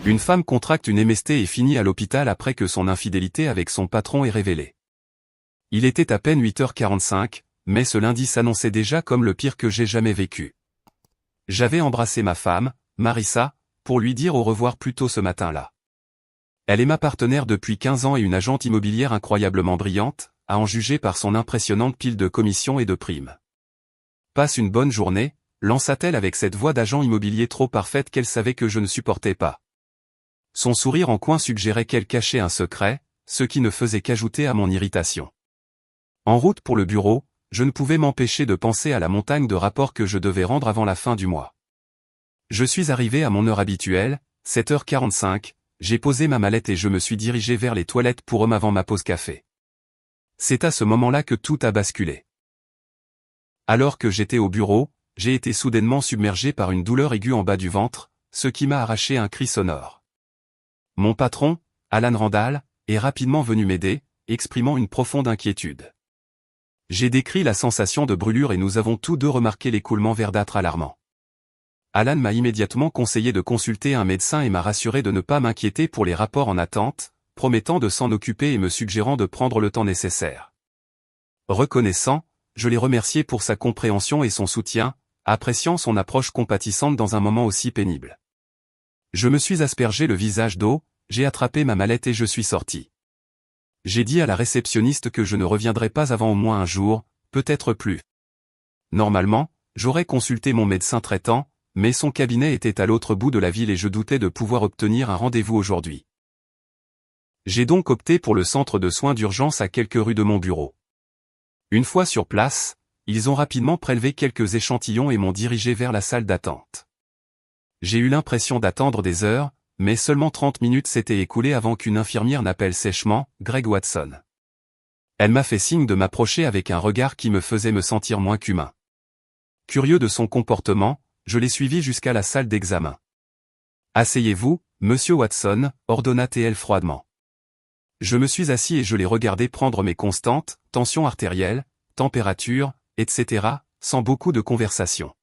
Une femme contracte une MST et finit à l'hôpital après que son infidélité avec son patron est révélée. Il était à peine 8h45, mais ce lundi s'annonçait déjà comme le pire que j'ai jamais vécu. J'avais embrassé ma femme, Marissa, pour lui dire au revoir plus tôt ce matin-là. Elle est ma partenaire depuis 15 ans et une agente immobilière incroyablement brillante, à en juger par son impressionnante pile de commissions et de primes. Passe une bonne journée, lança-t-elle avec cette voix d'agent immobilier trop parfaite qu'elle savait que je ne supportais pas. Son sourire en coin suggérait qu'elle cachait un secret, ce qui ne faisait qu'ajouter à mon irritation. En route pour le bureau, je ne pouvais m'empêcher de penser à la montagne de rapports que je devais rendre avant la fin du mois. Je suis arrivé à mon heure habituelle, 7h45, j'ai posé ma mallette et je me suis dirigé vers les toilettes pour hommes avant ma pause café. C'est à ce moment-là que tout a basculé. Alors que j'étais au bureau, j'ai été soudainement submergé par une douleur aiguë en bas du ventre, ce qui m'a arraché un cri sonore. Mon patron, Alan Randall, est rapidement venu m'aider, exprimant une profonde inquiétude. J'ai décrit la sensation de brûlure et nous avons tous deux remarqué l'écoulement verdâtre alarmant. Alan m'a immédiatement conseillé de consulter un médecin et m'a rassuré de ne pas m'inquiéter pour les rapports en attente, promettant de s'en occuper et me suggérant de prendre le temps nécessaire. Reconnaissant, je l'ai remercié pour sa compréhension et son soutien, appréciant son approche compatissante dans un moment aussi pénible. Je me suis aspergé le visage d'eau, j'ai attrapé ma mallette et je suis sorti. J'ai dit à la réceptionniste que je ne reviendrai pas avant au moins un jour, peut-être plus. Normalement, j'aurais consulté mon médecin traitant, mais son cabinet était à l'autre bout de la ville et je doutais de pouvoir obtenir un rendez-vous aujourd'hui. J'ai donc opté pour le centre de soins d'urgence à quelques rues de mon bureau. Une fois sur place, ils ont rapidement prélevé quelques échantillons et m'ont dirigé vers la salle d'attente. J'ai eu l'impression d'attendre des heures, mais seulement 30 minutes s'étaient écoulées avant qu'une infirmière n'appelle sèchement Greg Watson. Elle m'a fait signe de m'approcher avec un regard qui me faisait me sentir moins qu'humain. Curieux de son comportement, je l'ai suivi jusqu'à la salle d'examen. « Asseyez-vous, monsieur Watson », ordonna-t-elle froidement. Je me suis assis et je l'ai regardé prendre mes constantes, tension artérielle, température, etc., sans beaucoup de conversation.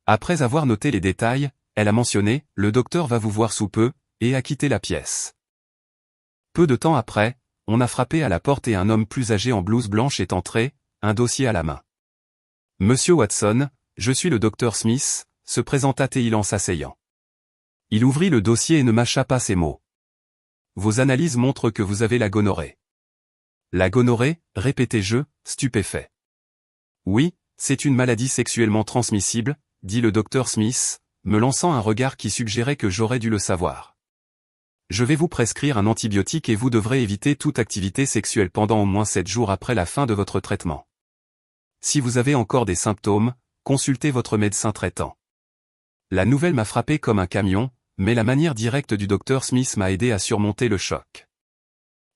Après avoir noté les détails, elle a mentionné « Le docteur va vous voir sous peu » et a quitté la pièce. Peu de temps après, on a frappé à la porte et un homme plus âgé en blouse blanche est entré, un dossier à la main. « Monsieur Watson, je suis le docteur Smith », se présenta-t-il en s'asseyant. Il ouvrit le dossier et ne mâcha pas ses mots. « Vos analyses montrent que vous avez la gonorrhée. » « La gonorrhée ?» répétai-je, stupéfait. « Oui, c'est une maladie sexuellement transmissible, » dit le docteur Smith, me lançant un regard qui suggérait que j'aurais dû le savoir. « Je vais vous prescrire un antibiotique et vous devrez éviter toute activité sexuelle pendant au moins 7 jours après la fin de votre traitement. Si vous avez encore des symptômes, consultez votre médecin traitant. » La nouvelle m'a frappé comme un camion, mais la manière directe du docteur Smith m'a aidé à surmonter le choc.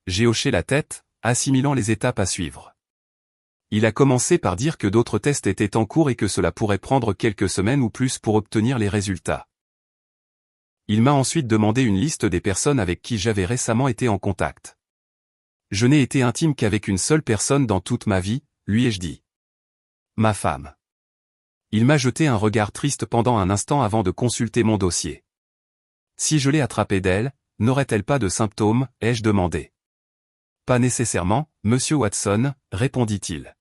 J'ai hoché la tête, assimilant les étapes à suivre. Il a commencé par dire que d'autres tests étaient en cours et que cela pourrait prendre quelques semaines ou plus pour obtenir les résultats. Il m'a ensuite demandé une liste des personnes avec qui j'avais récemment été en contact. Je n'ai été intime qu'avec une seule personne dans toute ma vie, lui ai-je dit. Ma femme. Il m'a jeté un regard triste pendant un instant avant de consulter mon dossier. Si je l'ai attrapée d'elle, n'aurait-elle pas de symptômes, ai-je demandé. Pas nécessairement, monsieur Watson, répondit-il.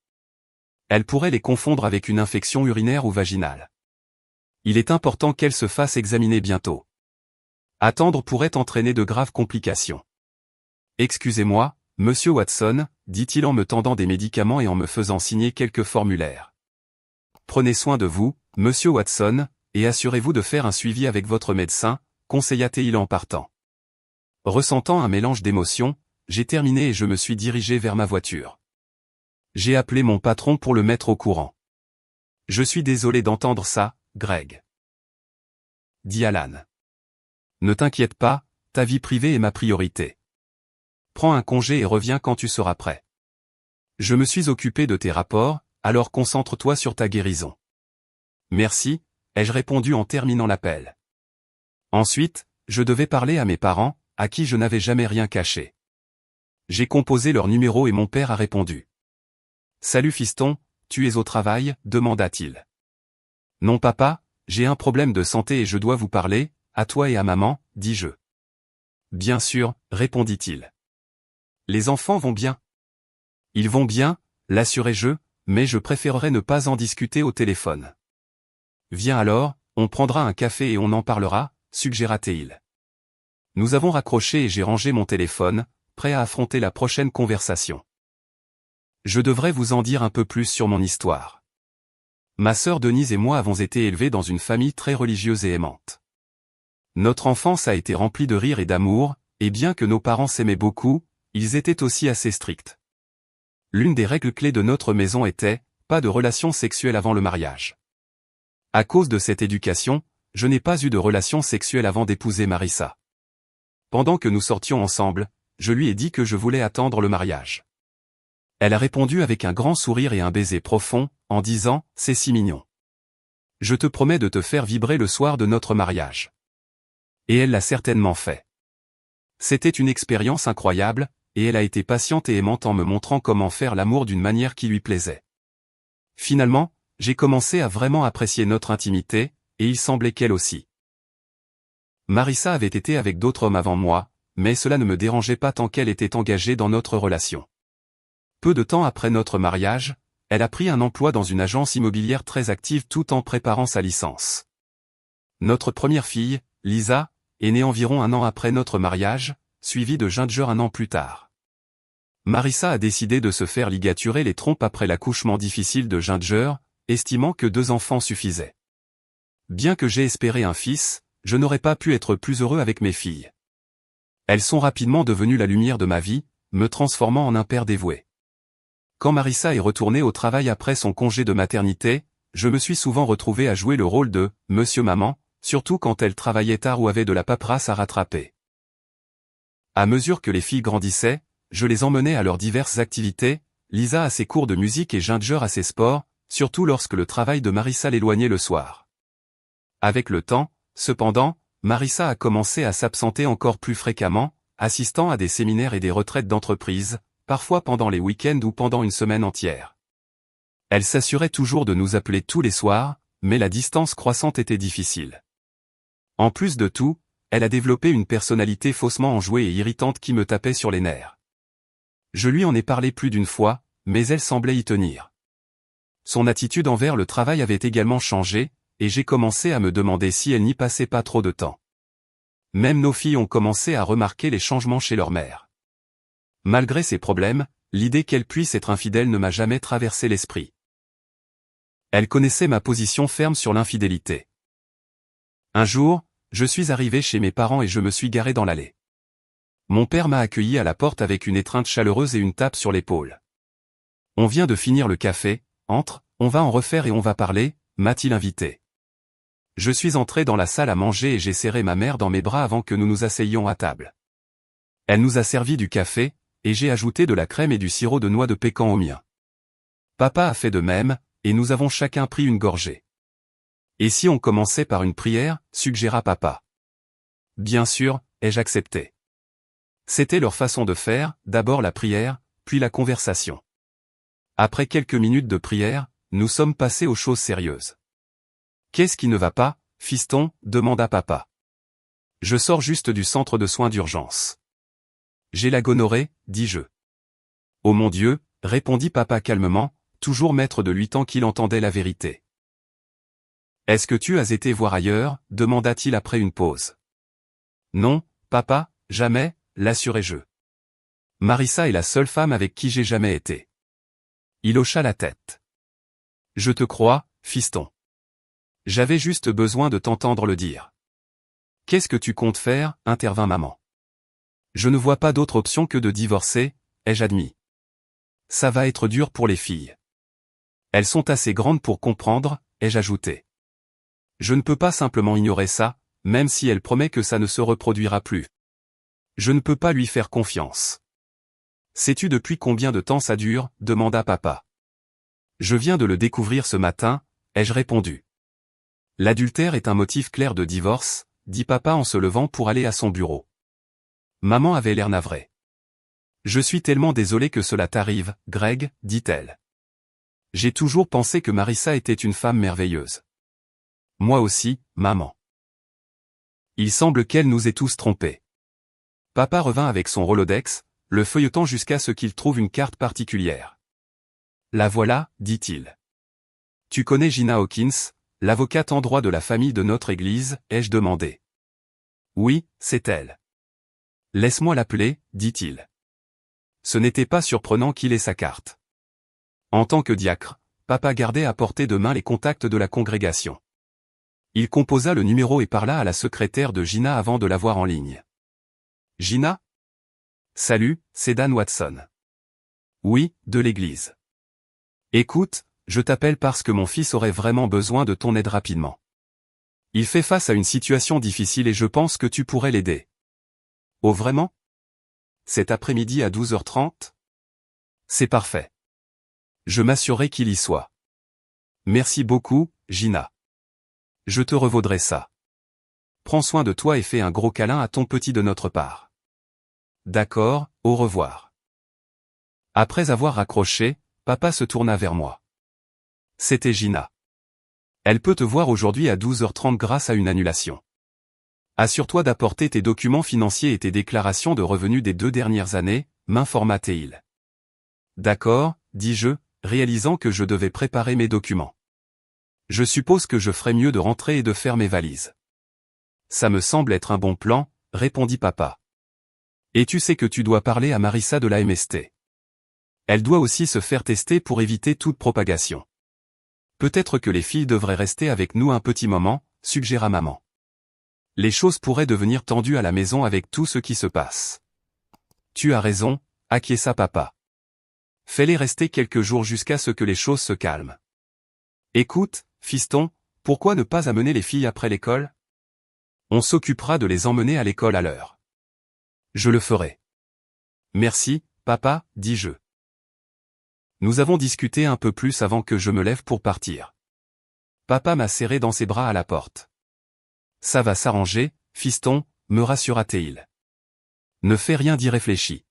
Elle pourrait les confondre avec une infection urinaire ou vaginale. Il est important qu'elle se fasse examiner bientôt. Attendre pourrait entraîner de graves complications. Excusez-moi, monsieur Watson, dit-il en me tendant des médicaments et en me faisant signer quelques formulaires. Prenez soin de vous, monsieur Watson, et assurez-vous de faire un suivi avec votre médecin, conseilla-t-il en partant. Ressentant un mélange d'émotions, j'ai terminé et je me suis dirigé vers ma voiture. J'ai appelé mon patron pour le mettre au courant. « Je suis désolé d'entendre ça, Greg. » dit Alan. « Ne t'inquiète pas, ta vie privée est ma priorité. Prends un congé et reviens quand tu seras prêt. Je me suis occupé de tes rapports, alors concentre-toi sur ta guérison. » Merci, ai-je répondu en terminant l'appel. Ensuite, je devais parler à mes parents, à qui je n'avais jamais rien caché. J'ai composé leur numéro et mon père a répondu. « Salut fiston, tu es au travail ?» demanda-t-il. « Non papa, j'ai un problème de santé et je dois vous parler », à toi et à maman, dis-je. Bien sûr, répondit-il. Les enfants vont bien. Ils vont bien, l'assurai-je, mais je préférerais ne pas en discuter au téléphone. Viens alors, on prendra un café et on en parlera, suggéra-t-il. Nous avons raccroché et j'ai rangé mon téléphone, prêt à affronter la prochaine conversation. Je devrais vous en dire un peu plus sur mon histoire. Ma sœur Denise et moi avons été élevés dans une famille très religieuse et aimante. Notre enfance a été remplie de rire et d'amour, et bien que nos parents s'aimaient beaucoup, ils étaient aussi assez stricts. L'une des règles clés de notre maison était, pas de relations sexuelles avant le mariage. À cause de cette éducation, je n'ai pas eu de relations sexuelles avant d'épouser Marissa. Pendant que nous sortions ensemble, je lui ai dit que je voulais attendre le mariage. Elle a répondu avec un grand sourire et un baiser profond, en disant « C'est si mignon. Je te promets de te faire vibrer le soir de notre mariage. » Et elle l'a certainement fait. C'était une expérience incroyable, et elle a été patiente et aimante en me montrant comment faire l'amour d'une manière qui lui plaisait. Finalement, j'ai commencé à vraiment apprécier notre intimité, et il semblait qu'elle aussi. Marissa avait été avec d'autres hommes avant moi, mais cela ne me dérangeait pas tant qu'elle était engagée dans notre relation. Peu de temps après notre mariage, elle a pris un emploi dans une agence immobilière très active tout en préparant sa licence. Notre première fille, Lisa, est née environ un an après notre mariage, suivie de Ginger un an plus tard. Marissa a décidé de se faire ligaturer les trompes après l'accouchement difficile de Ginger, estimant que 2 enfants suffisaient. Bien que j'ai espéré un fils, je n'aurais pas pu être plus heureux avec mes filles. Elles sont rapidement devenues la lumière de ma vie, me transformant en un père dévoué. Quand Marissa est retournée au travail après son congé de maternité, je me suis souvent retrouvé à jouer le rôle de « Monsieur Maman », surtout quand elle travaillait tard ou avait de la paperasse à rattraper. À mesure que les filles grandissaient, je les emmenais à leurs diverses activités, Lisa à ses cours de musique et Ginger à ses sports, surtout lorsque le travail de Marissa l'éloignait le soir. Avec le temps, cependant, Marissa a commencé à s'absenter encore plus fréquemment, assistant à des séminaires et des retraites d'entreprise, parfois pendant les week-ends ou pendant une semaine entière. Elle s'assurait toujours de nous appeler tous les soirs, mais la distance croissante était difficile. En plus de tout, elle a développé une personnalité faussement enjouée et irritante qui me tapait sur les nerfs. Je lui en ai parlé plus d'une fois, mais elle semblait y tenir. Son attitude envers le travail avait également changé, et j'ai commencé à me demander si elle n'y passait pas trop de temps. Même nos filles ont commencé à remarquer les changements chez leur mère. Malgré ces problèmes, l'idée qu'elle puisse être infidèle ne m'a jamais traversé l'esprit. Elle connaissait ma position ferme sur l'infidélité. Un jour, je suis arrivé chez mes parents et je me suis garé dans l'allée. Mon père m'a accueilli à la porte avec une étreinte chaleureuse et une tape sur l'épaule. « On vient de finir le café, entre, on va en refaire et on va parler », m'a-t-il invité. Je suis entré dans la salle à manger et j'ai serré ma mère dans mes bras avant que nous nous asseyions à table. Elle nous a servi du café, et j'ai ajouté de la crème et du sirop de noix de pécan au mien. Papa a fait de même, et nous avons chacun pris une gorgée. « Et si on commençait par une prière ?» suggéra papa. Bien sûr, ai-je accepté. C'était leur façon de faire, d'abord la prière, puis la conversation. Après quelques minutes de prière, nous sommes passés aux choses sérieuses. « Qu'est-ce qui ne va pas, fiston ?» demanda papa. « Je sors juste du centre de soins d'urgence. »« J'ai la gonorrhée, dis-je. »« Oh mon Dieu !» répondit papa calmement, toujours maître de lui tant qu'il entendait la vérité. « Est-ce que tu as été voir ailleurs ?» demanda-t-il après une pause. « Non, papa, jamais, l'assurai-je. Marissa est la seule femme avec qui j'ai jamais été. » Il hocha la tête. « Je te crois, fiston. J'avais juste besoin de t'entendre le dire. »« Qu'est-ce que tu comptes faire ?» intervint maman. « Je ne vois pas d'autre option que de divorcer, ai-je admis. Ça va être dur pour les filles. Elles sont assez grandes pour comprendre, ai-je ajouté. Je ne peux pas simplement ignorer ça, même si elle promet que ça ne se reproduira plus. Je ne peux pas lui faire confiance. Sais-tu depuis combien de temps ça dure ? demanda papa. Je viens de le découvrir ce matin, ai-je répondu. L'adultère est un motif clair de divorce, dit papa en se levant pour aller à son bureau. Maman avait l'air navrée. Je suis tellement désolé que cela t'arrive, Greg, dit-elle. J'ai toujours pensé que Marissa était une femme merveilleuse. Moi aussi, maman. Il semble qu'elle nous ait tous trompés. Papa revint avec son Rolodex, le feuilletant jusqu'à ce qu'il trouve une carte particulière. La voilà, dit-il. Tu connais Gina Hawkins, l'avocate en droit de la famille de notre église, ai-je demandé. Oui, c'est elle. Laisse-moi l'appeler, dit-il. Ce n'était pas surprenant qu'il ait sa carte. En tant que diacre, papa gardait à portée de main les contacts de la congrégation. Il composa le numéro et parla à la secrétaire de Gina avant de la voir en ligne. Gina? Salut, c'est Dan Watson. Oui, de l'église. Écoute, je t'appelle parce que mon fils aurait vraiment besoin de ton aide rapidement. Il fait face à une situation difficile et je pense que tu pourrais l'aider. Oh vraiment? Cet après-midi à 12h30? C'est parfait. Je m'assurerai qu'il y soit. Merci beaucoup, Gina. Je te revaudrai ça. Prends soin de toi et fais un gros câlin à ton petit de notre part. D'accord, au revoir. Après avoir raccroché, papa se tourna vers moi. C'était Gina. Elle peut te voir aujourd'hui à 12h30 grâce à une annulation. Assure-toi d'apporter tes documents financiers et tes déclarations de revenus des 2 dernières années, m'informa-t-il. D'accord, dis-je, réalisant que je devais préparer mes documents. Je suppose que je ferais mieux de rentrer et de faire mes valises. Ça me semble être un bon plan, répondit papa. Et tu sais que tu dois parler à Marissa de la MST. Elle doit aussi se faire tester pour éviter toute propagation. Peut-être que les filles devraient rester avec nous un petit moment, suggéra maman. Les choses pourraient devenir tendues à la maison avec tout ce qui se passe. Tu as raison, acquiesça papa. Fais-les rester quelques jours jusqu'à ce que les choses se calment. Écoute, fiston, pourquoi ne pas amener les filles après l'école? On s'occupera de les emmener à l'école à l'heure. Je le ferai. Merci, papa, dis-je. Nous avons discuté un peu plus avant que je me lève pour partir. Papa m'a serré dans ses bras à la porte. Ça va s'arranger, fiston, me rassura-t-il. Ne fais rien d'irréfléchi.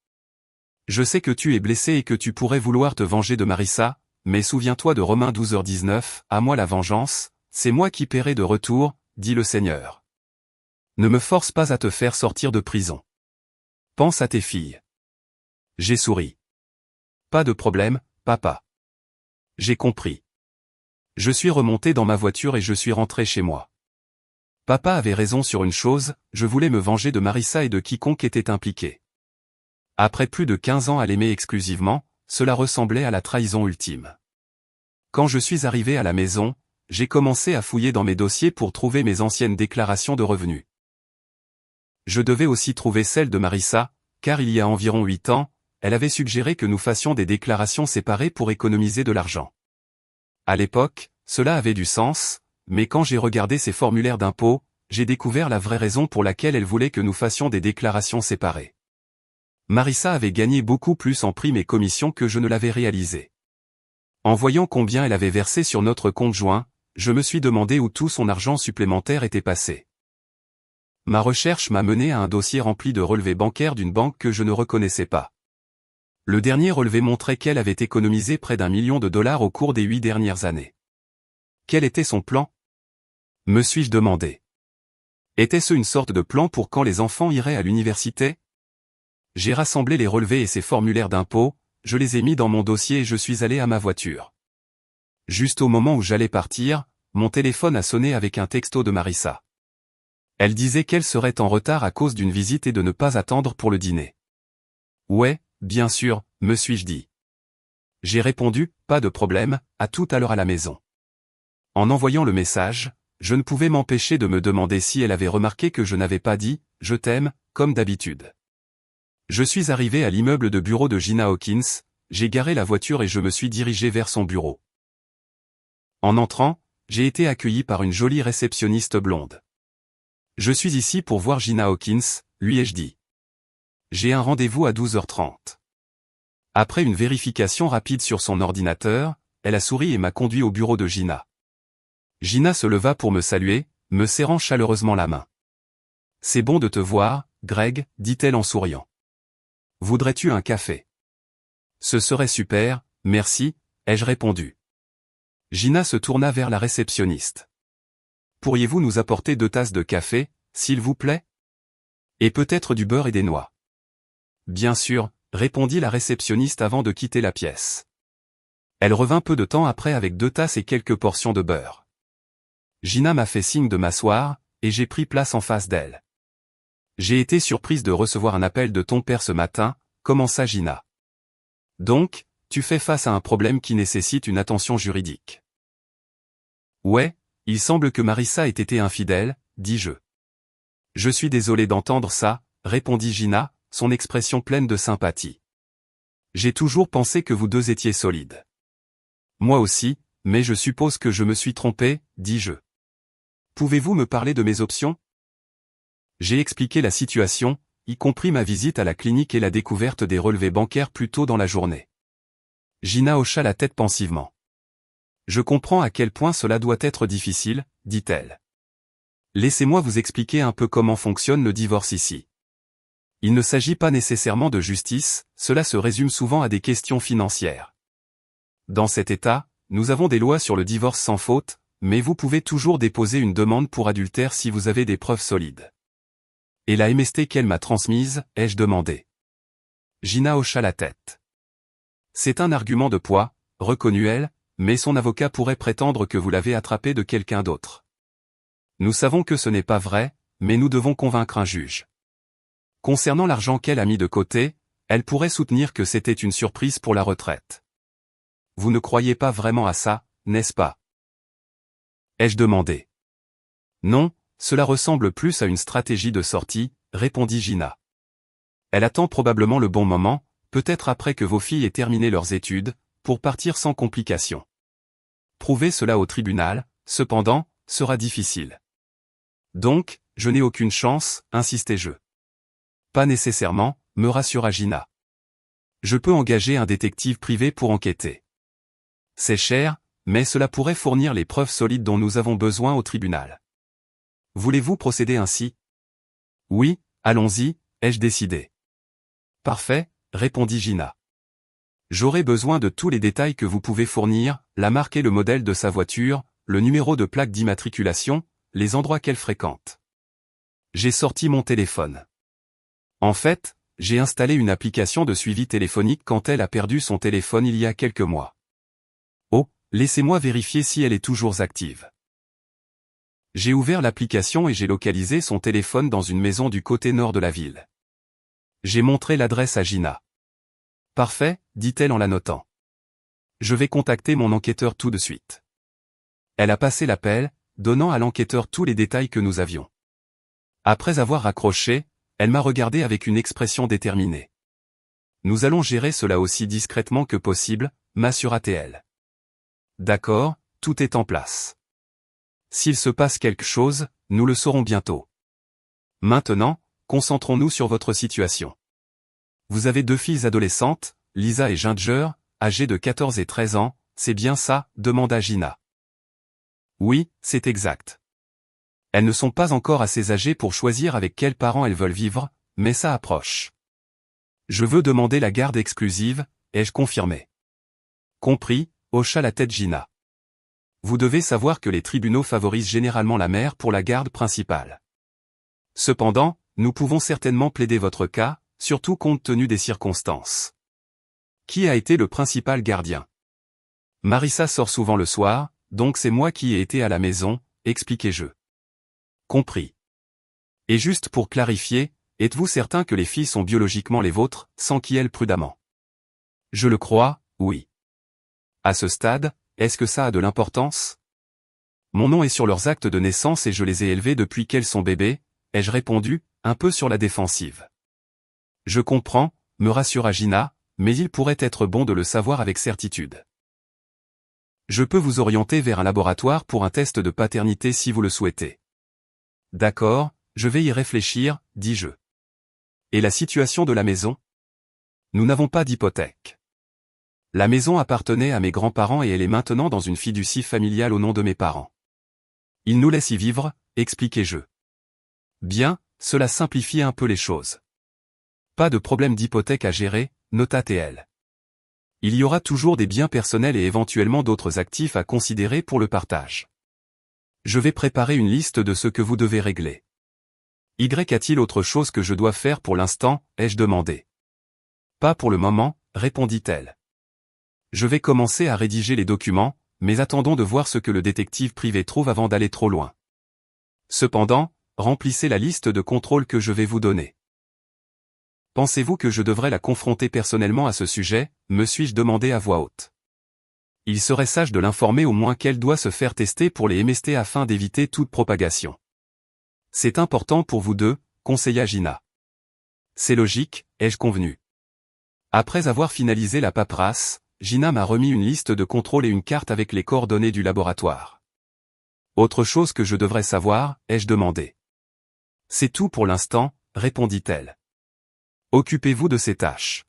Je sais que tu es blessé et que tu pourrais vouloir te venger de Marissa, mais souviens-toi de Romains 12h19, à moi la vengeance, c'est moi qui paierai de retour, dit le Seigneur. Ne me force pas à te faire sortir de prison. Pense à tes filles. J'ai souri. Pas de problème, papa. J'ai compris. Je suis remonté dans ma voiture et je suis rentré chez moi. Papa avait raison sur une chose, je voulais me venger de Marissa et de quiconque était impliqué. Après plus de 15 ans à l'aimer exclusivement, cela ressemblait à la trahison ultime. Quand je suis arrivé à la maison, j'ai commencé à fouiller dans mes dossiers pour trouver mes anciennes déclarations de revenus. Je devais aussi trouver celle de Marissa, car il y a environ 8 ans, elle avait suggéré que nous fassions des déclarations séparées pour économiser de l'argent. À l'époque, cela avait du sens, mais quand j'ai regardé ses formulaires d'impôt, j'ai découvert la vraie raison pour laquelle elle voulait que nous fassions des déclarations séparées. Marissa avait gagné beaucoup plus en primes et commissions que je ne l'avais réalisé. En voyant combien elle avait versé sur notre compte joint, je me suis demandé où tout son argent supplémentaire était passé. Ma recherche m'a mené à un dossier rempli de relevés bancaires d'une banque que je ne reconnaissais pas. Le dernier relevé montrait qu'elle avait économisé près d'1 million de dollars au cours des 8 dernières années. Quel était son plan? Me suis-je demandé. Était-ce une sorte de plan pour quand les enfants iraient à l'université? J'ai rassemblé les relevés et ses formulaires d'impôt, je les ai mis dans mon dossier et je suis allé à ma voiture. Juste au moment où j'allais partir, mon téléphone a sonné avec un texto de Marissa. Elle disait qu'elle serait en retard à cause d'une visite et de ne pas attendre pour le dîner. Ouais, bien sûr, me suis-je dit. J'ai répondu, pas de problème, à tout à l'heure à la maison. En envoyant le message, je ne pouvais m'empêcher de me demander si elle avait remarqué que je n'avais pas dit « je t'aime », comme d'habitude. Je suis arrivé à l'immeuble de bureau de Gina Hawkins, j'ai garé la voiture et je me suis dirigé vers son bureau. En entrant, j'ai été accueilli par une jolie réceptionniste blonde. Je suis ici pour voir Gina Hawkins, lui ai-je dit. J'ai un rendez-vous à 12h30. Après une vérification rapide sur son ordinateur, elle a souri et m'a conduit au bureau de Gina. Gina se leva pour me saluer, me serrant chaleureusement la main. C'est bon de te voir, Greg, dit-elle en souriant. Voudrais-tu un café? Ce serait super, merci, ai-je répondu. Gina se tourna vers la réceptionniste. Pourriez-vous nous apporter 2 tasses de café, s'il vous plaît? Et peut-être du beurre et des noix. Bien sûr, répondit la réceptionniste avant de quitter la pièce. Elle revint peu de temps après avec 2 tasses et quelques portions de beurre. Gina m'a fait signe de m'asseoir, et j'ai pris place en face d'elle. J'ai été surprise de recevoir un appel de ton père ce matin, commença Gina. Donc, tu fais face à un problème qui nécessite une attention juridique. Ouais, il semble que Marissa ait été infidèle, dis-je. Je suis désolé d'entendre ça, répondit Gina, son expression pleine de sympathie. J'ai toujours pensé que vous deux étiez solides. Moi aussi, mais je suppose que je me suis trompé, dis-je. Pouvez-vous me parler de mes options? J'ai expliqué la situation, y compris ma visite à la clinique et la découverte des relevés bancaires plus tôt dans la journée. Gina hocha la tête pensivement. Je comprends à quel point cela doit être difficile, dit-elle. Laissez-moi vous expliquer un peu comment fonctionne le divorce ici. Il ne s'agit pas nécessairement de justice, cela se résume souvent à des questions financières. Dans cet État, nous avons des lois sur le divorce sans faute, mais vous pouvez toujours déposer une demande pour adultère si vous avez des preuves solides. Et la MST qu'elle m'a transmise, ai-je demandé. Gina hocha la tête. C'est un argument de poids, reconnut elle, mais son avocat pourrait prétendre que vous l'avez attrapé de quelqu'un d'autre. Nous savons que ce n'est pas vrai, mais nous devons convaincre un juge. Concernant l'argent qu'elle a mis de côté, elle pourrait soutenir que c'était une surprise pour la retraite. Vous ne croyez pas vraiment à ça, n'est-ce pas? Ai-je demandé. Non, cela ressemble plus à une stratégie de sortie, répondit Gina. Elle attend probablement le bon moment, peut-être après que vos filles aient terminé leurs études, pour partir sans complications. Prouver cela au tribunal, cependant, sera difficile. Donc, je n'ai aucune chance, insistai-je. Pas nécessairement, me rassura Gina. Je peux engager un détective privé pour enquêter. C'est cher, mais cela pourrait fournir les preuves solides dont nous avons besoin au tribunal. Voulez-vous procéder ainsi? Oui, allons-y, ai-je décidé. Parfait, répondit Gina. J'aurai besoin de tous les détails que vous pouvez fournir, la marque et le modèle de sa voiture, le numéro de plaque d'immatriculation, les endroits qu'elle fréquente. J'ai sorti mon téléphone. En fait, j'ai installé une application de suivi téléphonique quand elle a perdu son téléphone il y a quelques mois. Oh, laissez-moi vérifier si elle est toujours active. J'ai ouvert l'application et j'ai localisé son téléphone dans une maison du côté nord de la ville. J'ai montré l'adresse à Gina. Parfait, dit-elle en la notant. Je vais contacter mon enquêteur tout de suite. Elle a passé l'appel, donnant à l'enquêteur tous les détails que nous avions. Après avoir raccroché, elle m'a regardé avec une expression déterminée. Nous allons gérer cela aussi discrètement que possible, m'assura-t-elle. D'accord, tout est en place. S'il se passe quelque chose, nous le saurons bientôt. Maintenant, concentrons-nous sur votre situation. Vous avez 2 filles adolescentes, Lisa et Ginger, âgées de 14 et 13 ans, c'est bien ça, demanda Gina. Oui, c'est exact. Elles ne sont pas encore assez âgées pour choisir avec quels parents elles veulent vivre, mais ça approche. Je veux demander la garde exclusive, ai-je confirmé. Compris, hocha la tête Gina. Vous devez savoir que les tribunaux favorisent généralement la mère pour la garde principale. Cependant, nous pouvons certainement plaider votre cas, surtout compte tenu des circonstances. Qui a été le principal gardien? Marissa sort souvent le soir, donc c'est moi qui ai été à la maison, expliquai-je. Compris. Et juste pour clarifier, êtes-vous certain que les filles sont biologiquement les vôtres, s'enquit-elle prudemment. Je le crois, oui. À ce stade, est-ce que ça a de l'importance? Mon nom est sur leurs actes de naissance et je les ai élevées depuis qu'elles sont bébés, ai-je répondu, un peu sur la défensive. Je comprends, me rassura Gina, mais il pourrait être bon de le savoir avec certitude. Je peux vous orienter vers un laboratoire pour un test de paternité si vous le souhaitez. D'accord, je vais y réfléchir, dis-je. Et la situation de la maison? Nous n'avons pas d'hypothèque. La maison appartenait à mes grands-parents et elle est maintenant dans une fiducie familiale au nom de mes parents. Ils nous laissent y vivre, expliquai-je. Bien, cela simplifie un peu les choses. Pas de problème d'hypothèque à gérer, nota TL. Il y aura toujours des biens personnels et éventuellement d'autres actifs à considérer pour le partage. Je vais préparer une liste de ce que vous devez régler. Y a-t-il autre chose que je dois faire pour l'instant, ai-je demandé. Pas pour le moment, répondit-elle. Je vais commencer à rédiger les documents, mais attendons de voir ce que le détective privé trouve avant d'aller trop loin. Cependant, remplissez la liste de contrôles que je vais vous donner. Pensez-vous que je devrais la confronter personnellement à ce sujet, me suis-je demandé à voix haute. Il serait sage de l'informer au moins qu'elle doit se faire tester pour les MST afin d'éviter toute propagation. C'est important pour vous deux, conseilla Gina. C'est logique, ai-je convenu. Après avoir finalisé la paperasse, Gina m'a remis une liste de contrôles et une carte avec les coordonnées du laboratoire. Autre chose que je devrais savoir, ai-je demandé. C'est tout pour l'instant, répondit-elle. Occupez-vous de ces tâches.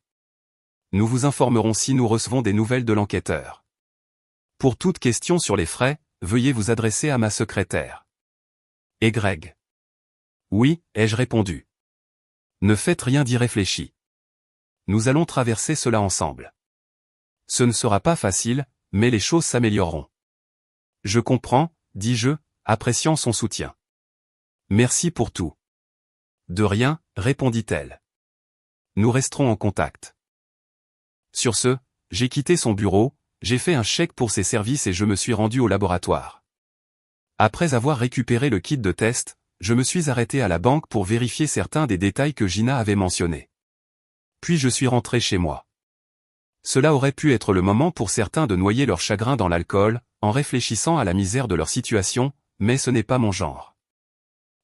Nous vous informerons si nous recevons des nouvelles de l'enquêteur. Pour toute question sur les frais, veuillez vous adresser à ma secrétaire. Et Greg. Oui, ai-je répondu. Ne faites rien d'irréfléchi. Nous allons traverser cela ensemble. Ce ne sera pas facile, mais les choses s'amélioreront. Je comprends, dis-je, appréciant son soutien. Merci pour tout. De rien, répondit-elle. Nous resterons en contact. Sur ce, j'ai quitté son bureau, j'ai fait un chèque pour ses services et je me suis rendu au laboratoire. Après avoir récupéré le kit de test, je me suis arrêté à la banque pour vérifier certains des détails que Gina avait mentionnés. Puis je suis rentré chez moi. Cela aurait pu être le moment pour certains de noyer leur chagrin dans l'alcool, en réfléchissant à la misère de leur situation, mais ce n'est pas mon genre.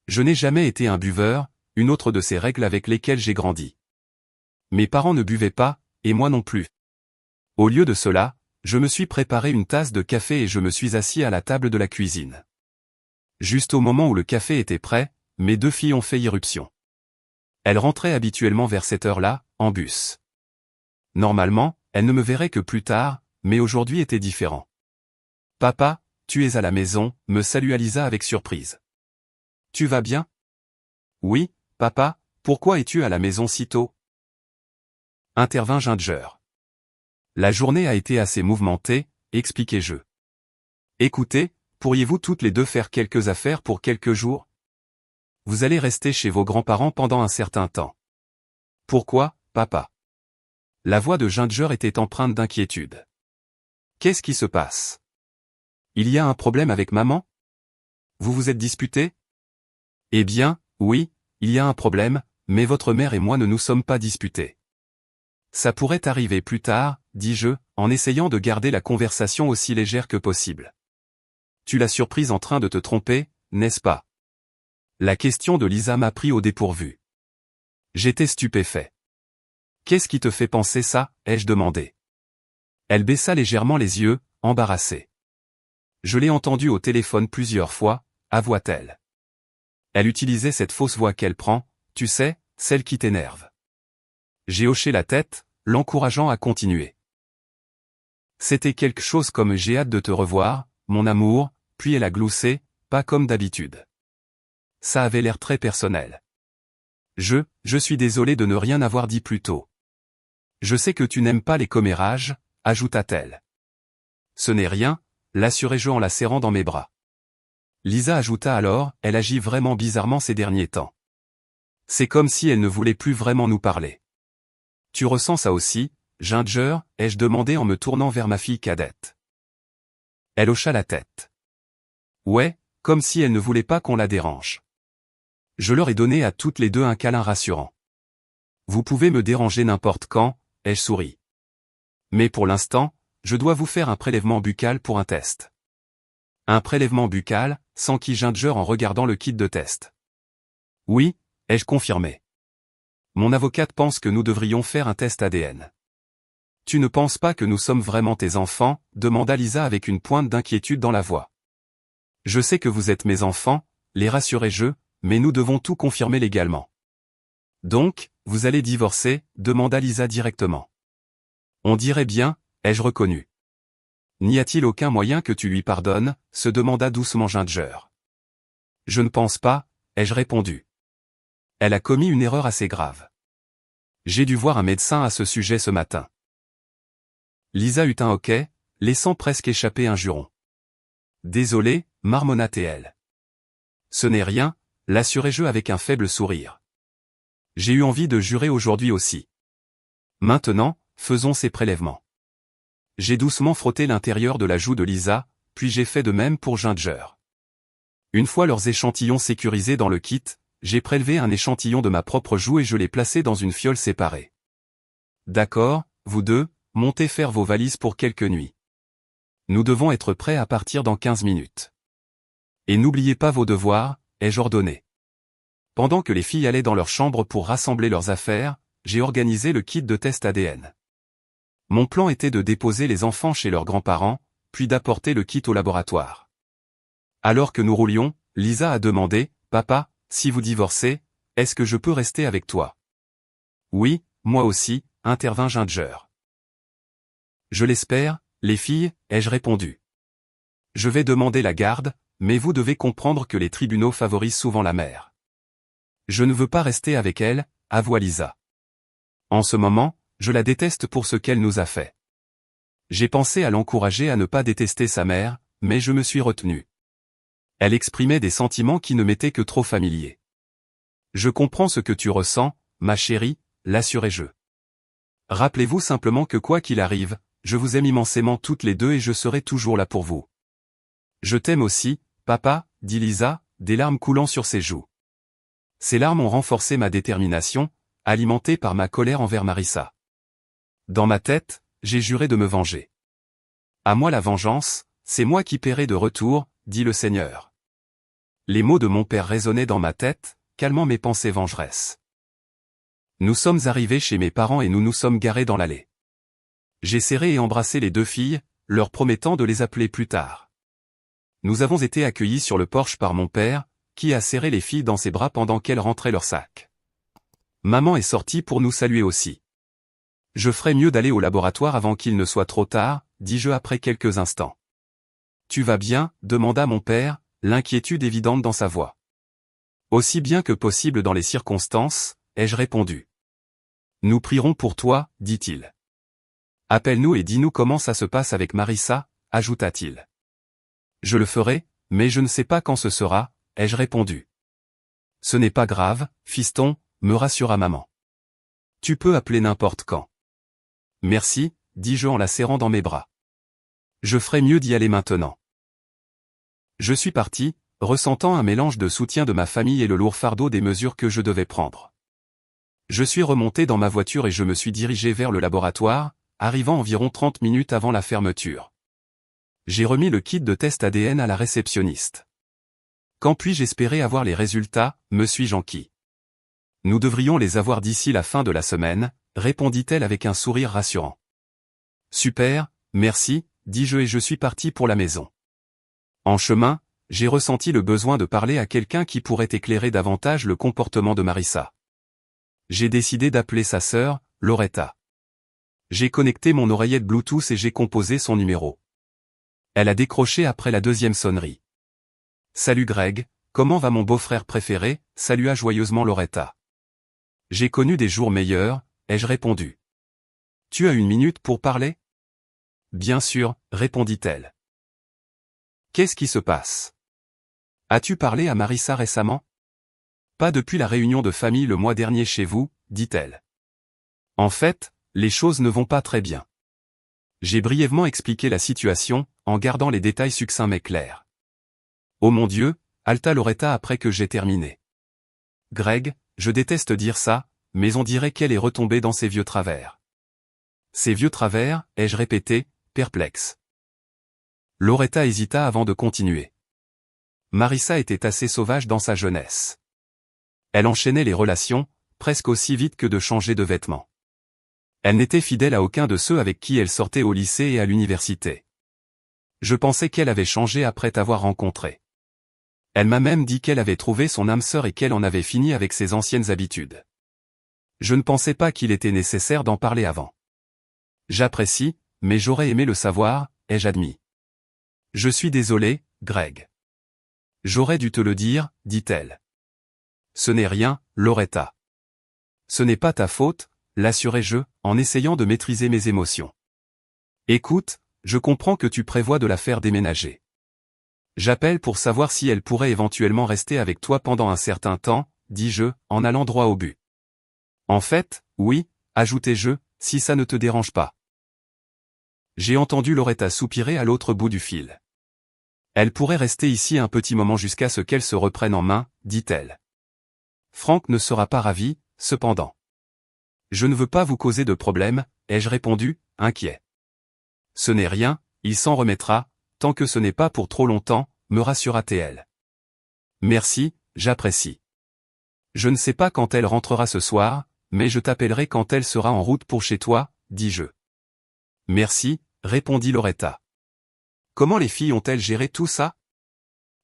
Je n'ai jamais été un buveur, une autre de ces règles avec lesquelles j'ai grandi. Mes parents ne buvaient pas, et moi non plus. Au lieu de cela, je me suis préparé une tasse de café et je me suis assis à la table de la cuisine. Juste au moment où le café était prêt, mes deux filles ont fait irruption. Elles rentraient habituellement vers cette heure-là, en bus. Normalement, elles ne me verraient que plus tard, mais aujourd'hui était différent. « Papa, tu es à la maison », me salua Lisa avec surprise. « Tu vas bien ?»« Oui, papa, pourquoi es-tu à la maison si tôt ?» intervint Ginger. « La journée a été assez mouvementée, expliquai-je. Écoutez, pourriez-vous toutes les deux faire quelques affaires pour quelques jours ? Vous allez rester chez vos grands-parents pendant un certain temps. Pourquoi, papa ? La voix de Ginger était empreinte d'inquiétude. Qu'est-ce qui se passe ? Il y a un problème avec maman ? Vous vous êtes disputés ? Eh bien, oui, il y a un problème, mais votre mère et moi ne nous sommes pas disputés. Ça pourrait arriver plus tard, dis-je, en essayant de garder la conversation aussi légère que possible. Tu l'as surprise en train de te tromper, n'est-ce pas ? La question de Lisa m'a pris au dépourvu. J'étais stupéfait. Qu'est-ce qui te fait penser ça, ai-je demandé. Elle baissa légèrement les yeux, embarrassée. Je l'ai entendue au téléphone plusieurs fois, avoua-t-elle. Elle utilisait cette fausse voix qu'elle prend, tu sais, celle qui t'énerve. J'ai hoché la tête, l'encourageant à continuer. C'était quelque chose comme j'ai hâte de te revoir, mon amour, puis elle a gloussé, pas comme d'habitude. Ça avait l'air très personnel. Je suis désolé de ne rien avoir dit plus tôt. Je sais que tu n'aimes pas les commérages, ajouta-t-elle. Ce n'est rien, l'assurai-je en la serrant dans mes bras. Lisa ajouta alors, elle agit vraiment bizarrement ces derniers temps. C'est comme si elle ne voulait plus vraiment nous parler. Tu ressens ça aussi, Ginger, ai-je demandé en me tournant vers ma fille cadette. Elle hocha la tête. Ouais, comme si elle ne voulait pas qu'on la dérange. Je leur ai donné à toutes les deux un câlin rassurant. Vous pouvez me déranger n'importe quand, ai-je souri. Mais pour l'instant, je dois vous faire un prélèvement buccal pour un test. Un prélèvement buccal, s'enquit Ginger en regardant le kit de test. Oui, ai-je confirmé. Mon avocate pense que nous devrions faire un test ADN. Tu ne penses pas que nous sommes vraiment tes enfants, demanda Lisa avec une pointe d'inquiétude dans la voix. Je sais que vous êtes mes enfants, les rassurai-je, mais nous devons tout confirmer légalement. Donc, vous allez divorcer, demanda Lisa directement. On dirait bien, ai-je reconnu. N'y a-t-il aucun moyen que tu lui pardonnes, se demanda doucement Ginger. Je ne pense pas, ai-je répondu. Elle a commis une erreur assez grave. J'ai dû voir un médecin à ce sujet ce matin. Lisa eut un hoquet, laissant presque échapper un juron. Désolé, marmonna-t-elle. Ce n'est rien, l'assurai-je avec un faible sourire. J'ai eu envie de jurer aujourd'hui aussi. Maintenant, faisons ces prélèvements. J'ai doucement frotté l'intérieur de la joue de Lisa, puis j'ai fait de même pour Ginger. Une fois leurs échantillons sécurisés dans le kit, j'ai prélevé un échantillon de ma propre joue et je l'ai placé dans une fiole séparée. D'accord, vous deux, montez faire vos valises pour quelques nuits. Nous devons être prêts à partir dans 15 minutes. Et n'oubliez pas vos devoirs, ai-je ordonné. Pendant que les filles allaient dans leur chambre pour rassembler leurs affaires, j'ai organisé le kit de test ADN. Mon plan était de déposer les enfants chez leurs grands-parents, puis d'apporter le kit au laboratoire. Alors que nous roulions, Lisa a demandé, « Papa, si vous divorcez, est-ce que je peux rester avec toi ?» « Oui, moi aussi, » intervint Ginger. « Je l'espère, les filles, ai-je répondu. Je vais demander la garde, mais vous devez comprendre que les tribunaux favorisent souvent la mère. Je ne veux pas rester avec elle, avoua Lisa. En ce moment, je la déteste pour ce qu'elle nous a fait. J'ai pensé à l'encourager à ne pas détester sa mère, mais je me suis retenu. Elle exprimait des sentiments qui ne m'étaient que trop familiers. Je comprends ce que tu ressens, ma chérie, l'assurai-je. Rappelez-vous simplement que quoi qu'il arrive, je vous aime immensément toutes les deux et je serai toujours là pour vous. Je t'aime aussi, papa, dit Lisa, des larmes coulant sur ses joues. Ces larmes ont renforcé ma détermination, alimentée par ma colère envers Marissa. Dans ma tête, j'ai juré de me venger. À moi la vengeance, c'est moi qui paierai de retour, dit le Seigneur. Les mots de mon père résonnaient dans ma tête, calmant mes pensées vengeresses. Nous sommes arrivés chez mes parents et nous nous sommes garés dans l'allée. J'ai serré et embrassé les deux filles, leur promettant de les appeler plus tard. Nous avons été accueillis sur le porche par mon père, qui a serré les filles dans ses bras pendant qu'elles rentraient leur sac. Maman est sortie pour nous saluer aussi. Je ferais mieux d'aller au laboratoire avant qu'il ne soit trop tard, dis-je après quelques instants. Tu vas bien, demanda mon père, l'inquiétude évidente dans sa voix. Aussi bien que possible dans les circonstances, ai-je répondu. Nous prierons pour toi, dit-il. Appelle-nous et dis-nous comment ça se passe avec Marissa, ajouta-t-il. Je le ferai, mais je ne sais pas quand ce sera, ai-je répondu. Ce n'est pas grave, fiston, me rassura maman. Tu peux appeler n'importe quand. Merci, dis-je en la serrant dans mes bras. Je ferai mieux d'y aller maintenant. Je suis parti, ressentant un mélange de soutien de ma famille et le lourd fardeau des mesures que je devais prendre. Je suis remonté dans ma voiture et je me suis dirigé vers le laboratoire, arrivant environ 30 minutes avant la fermeture. J'ai remis le kit de test ADN à la réceptionniste. Quand puis-je espérer avoir les résultats, me suis-je enquis. Nous devrions les avoir d'ici la fin de la semaine, répondit-elle avec un sourire rassurant. Super, merci, dis-je et je suis parti pour la maison. En chemin, j'ai ressenti le besoin de parler à quelqu'un qui pourrait éclairer davantage le comportement de Marissa. J'ai décidé d'appeler sa sœur, Loretta. J'ai connecté mon oreillette Bluetooth et j'ai composé son numéro. Elle a décroché après la deuxième sonnerie. Salut Greg, comment va mon beau-frère préféré, salua joyeusement Loretta. J'ai connu des jours meilleurs, ai-je répondu. Tu as une minute pour parler? Bien sûr, répondit-elle. Qu'est-ce qui se passe? As-tu parlé à Marissa récemment? Pas depuis la réunion de famille le mois dernier chez vous, dit-elle. En fait, les choses ne vont pas très bien. J'ai brièvement expliqué la situation, en gardant les détails succincts mais clairs. Oh mon Dieu, halta Loretta après que j'ai terminé. Greg, je déteste dire ça, mais on dirait qu'elle est retombée dans ses vieux travers. Ces vieux travers, ai-je répété, perplexe. Loretta hésita avant de continuer. Marissa était assez sauvage dans sa jeunesse. Elle enchaînait les relations, presque aussi vite que de changer de vêtements. Elle n'était fidèle à aucun de ceux avec qui elle sortait au lycée et à l'université. Je pensais qu'elle avait changé après t'avoir rencontré. Elle m'a même dit qu'elle avait trouvé son âme sœur et qu'elle en avait fini avec ses anciennes habitudes. Je ne pensais pas qu'il était nécessaire d'en parler avant. J'apprécie, mais j'aurais aimé le savoir, ai-je admis. Je suis désolé, Greg. J'aurais dû te le dire, dit-elle. Ce n'est rien, Loretta. Ce n'est pas ta faute, l'assurai-je, en essayant de maîtriser mes émotions. Écoute, je comprends que tu prévois de la faire déménager. J'appelle pour savoir si elle pourrait éventuellement rester avec toi pendant un certain temps, dis-je, en allant droit au but. En fait, oui, ajoutai-je, si ça ne te dérange pas. J'ai entendu Loretta soupirer à l'autre bout du fil. Elle pourrait rester ici un petit moment jusqu'à ce qu'elle se reprenne en main, dit-elle. Franck ne sera pas ravi, cependant. Je ne veux pas vous causer de problème, ai-je répondu, inquiet. Ce n'est rien, il s'en remettra, tant que ce n'est pas pour trop longtemps, me rassura-t-elle. Merci, j'apprécie. Je ne sais pas quand elle rentrera ce soir, mais je t'appellerai quand elle sera en route pour chez toi, dis-je. Merci, répondit Loretta. Comment les filles ont-elles géré tout ça?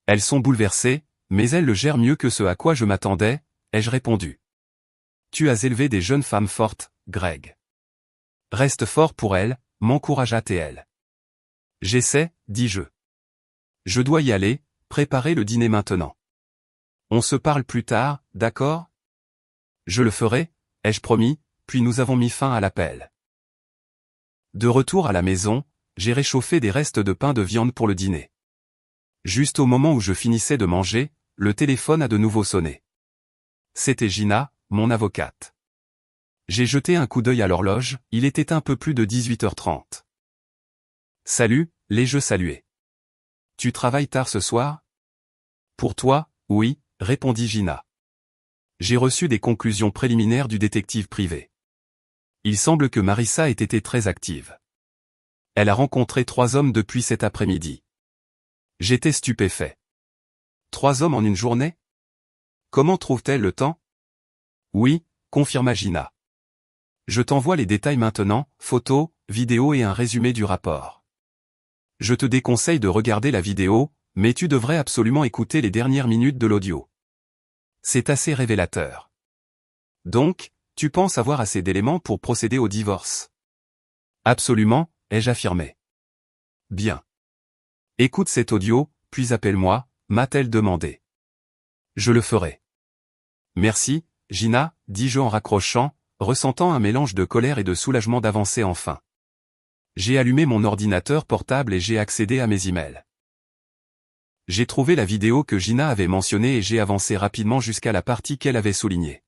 Elles sont bouleversées, mais elles le gèrent mieux que ce à quoi je m'attendais, ai-je répondu. Tu as élevé des jeunes femmes fortes, Greg. Reste fort pour elles, m'encouragea-t-elle. J'essaie, dis-je. Je dois y aller, préparer le dîner maintenant. On se parle plus tard, d'accord? Je le ferai, ai-je promis, puis nous avons mis fin à l'appel. De retour à la maison, j'ai réchauffé des restes de pain de viande pour le dîner. Juste au moment où je finissais de manger, le téléphone a de nouveau sonné. C'était Gina, mon avocate. J'ai jeté un coup d'œil à l'horloge, il était un peu plus de 18h30. Salut, l'ai-je salué. Tu travailles tard ce soir? Pour toi, oui, répondit Gina. J'ai reçu des conclusions préliminaires du détective privé. Il semble que Marissa ait été très active. Elle a rencontré 3 hommes depuis cet après-midi. J'étais stupéfait. 3 hommes en une journée? Comment trouve-t-elle le temps? Oui, confirma Gina. Je t'envoie les détails maintenant, photos, vidéos et un résumé du rapport. Je te déconseille de regarder la vidéo, mais tu devrais absolument écouter les dernières minutes de l'audio. C'est assez révélateur. Donc, tu penses avoir assez d'éléments pour procéder au divorce? Absolument, ai-je affirmé. Bien. Écoute cet audio, puis appelle-moi, m'a-t-elle demandé. Je le ferai. Merci, Gina, dis-je en raccrochant, ressentant un mélange de colère et de soulagement d'avancer enfin. J'ai allumé mon ordinateur portable et j'ai accédé à mes emails. J'ai trouvé la vidéo que Gina avait mentionnée et j'ai avancé rapidement jusqu'à la partie qu'elle avait soulignée.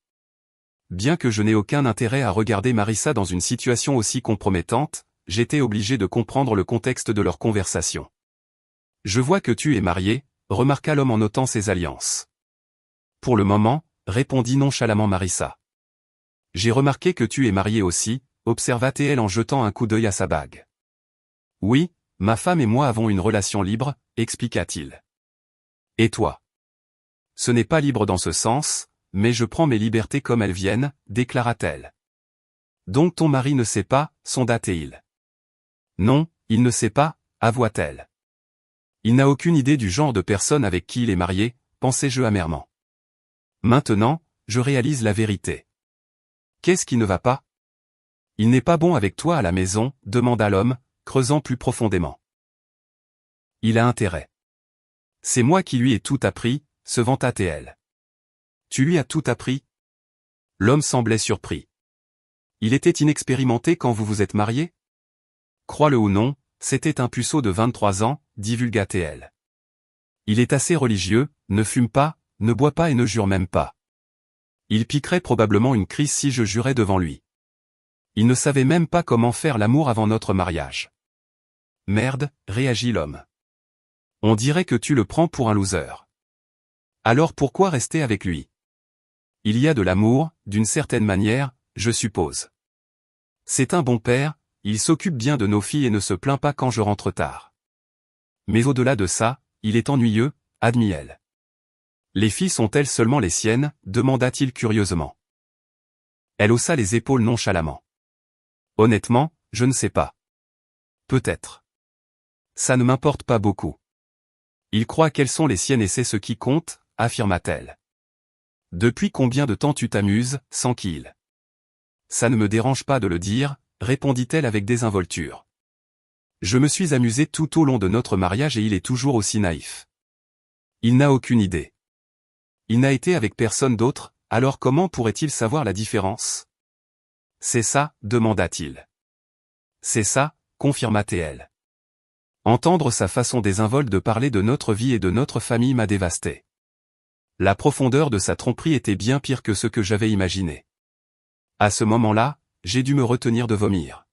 Bien que je n'ai aucun intérêt à regarder Marissa dans une situation aussi compromettante, j'étais obligé de comprendre le contexte de leur conversation. Je vois que tu es marié, remarqua l'homme en notant ses alliances. Pour le moment, répondit nonchalamment Marissa. J'ai remarqué que tu es marié aussi, observa-t-elle en jetant un coup d'œil à sa bague. Oui, ma femme et moi avons une relation libre, expliqua-t-il. Et toi? Ce n'est pas libre dans ce sens, mais je prends mes libertés comme elles viennent, déclara-t-elle. Donc ton mari ne sait pas, sonda-t-il. Non, il ne sait pas, avoua-t-elle. Il n'a aucune idée du genre de personne avec qui il est marié, pensai-je amèrement. Maintenant, je réalise la vérité. Qu'est-ce qui ne va pas? Il n'est pas bon avec toi à la maison, demanda l'homme, creusant plus profondément. Il a intérêt. C'est moi qui lui ai tout appris, se vanta-t-elle. Tu lui as tout appris? L'homme semblait surpris. Il était inexpérimenté quand vous vous êtes mariés? Crois-le ou non, c'était un puceau de 23 ans, divulgua-t-elle. Il est assez religieux, ne fume pas, ne boit pas et ne jure même pas. Il piquerait probablement une crise si je jurais devant lui. Il ne savait même pas comment faire l'amour avant notre mariage. Merde, réagit l'homme. On dirait que tu le prends pour un loser. Alors pourquoi rester avec lui? Il y a de l'amour, d'une certaine manière, je suppose. C'est un bon père, il s'occupe bien de nos filles et ne se plaint pas quand je rentre tard. Mais au-delà de ça, il est ennuyeux, admit-elle. Les filles sont-elles seulement les siennes, demanda-t-il curieusement. Elle haussa les épaules nonchalamment. Honnêtement, je ne sais pas. Peut-être. Ça ne m'importe pas beaucoup. Il croit qu'elles sont les siennes et c'est ce qui compte, affirma-t-elle. Depuis combien de temps tu t'amuses, sans qu'il? Ça ne me dérange pas de le dire, répondit-elle avec désinvolture. Je me suis amusé tout au long de notre mariage et il est toujours aussi naïf. Il n'a aucune idée. Il n'a été avec personne d'autre, alors comment pourrait-il savoir la différence? C'est ça, demanda-t-il. C'est ça, confirma-t-elle. Entendre sa façon désinvolte de parler de notre vie et de notre famille m'a dévasté. La profondeur de sa tromperie était bien pire que ce que j'avais imaginé. À ce moment-là, j'ai dû me retenir de vomir.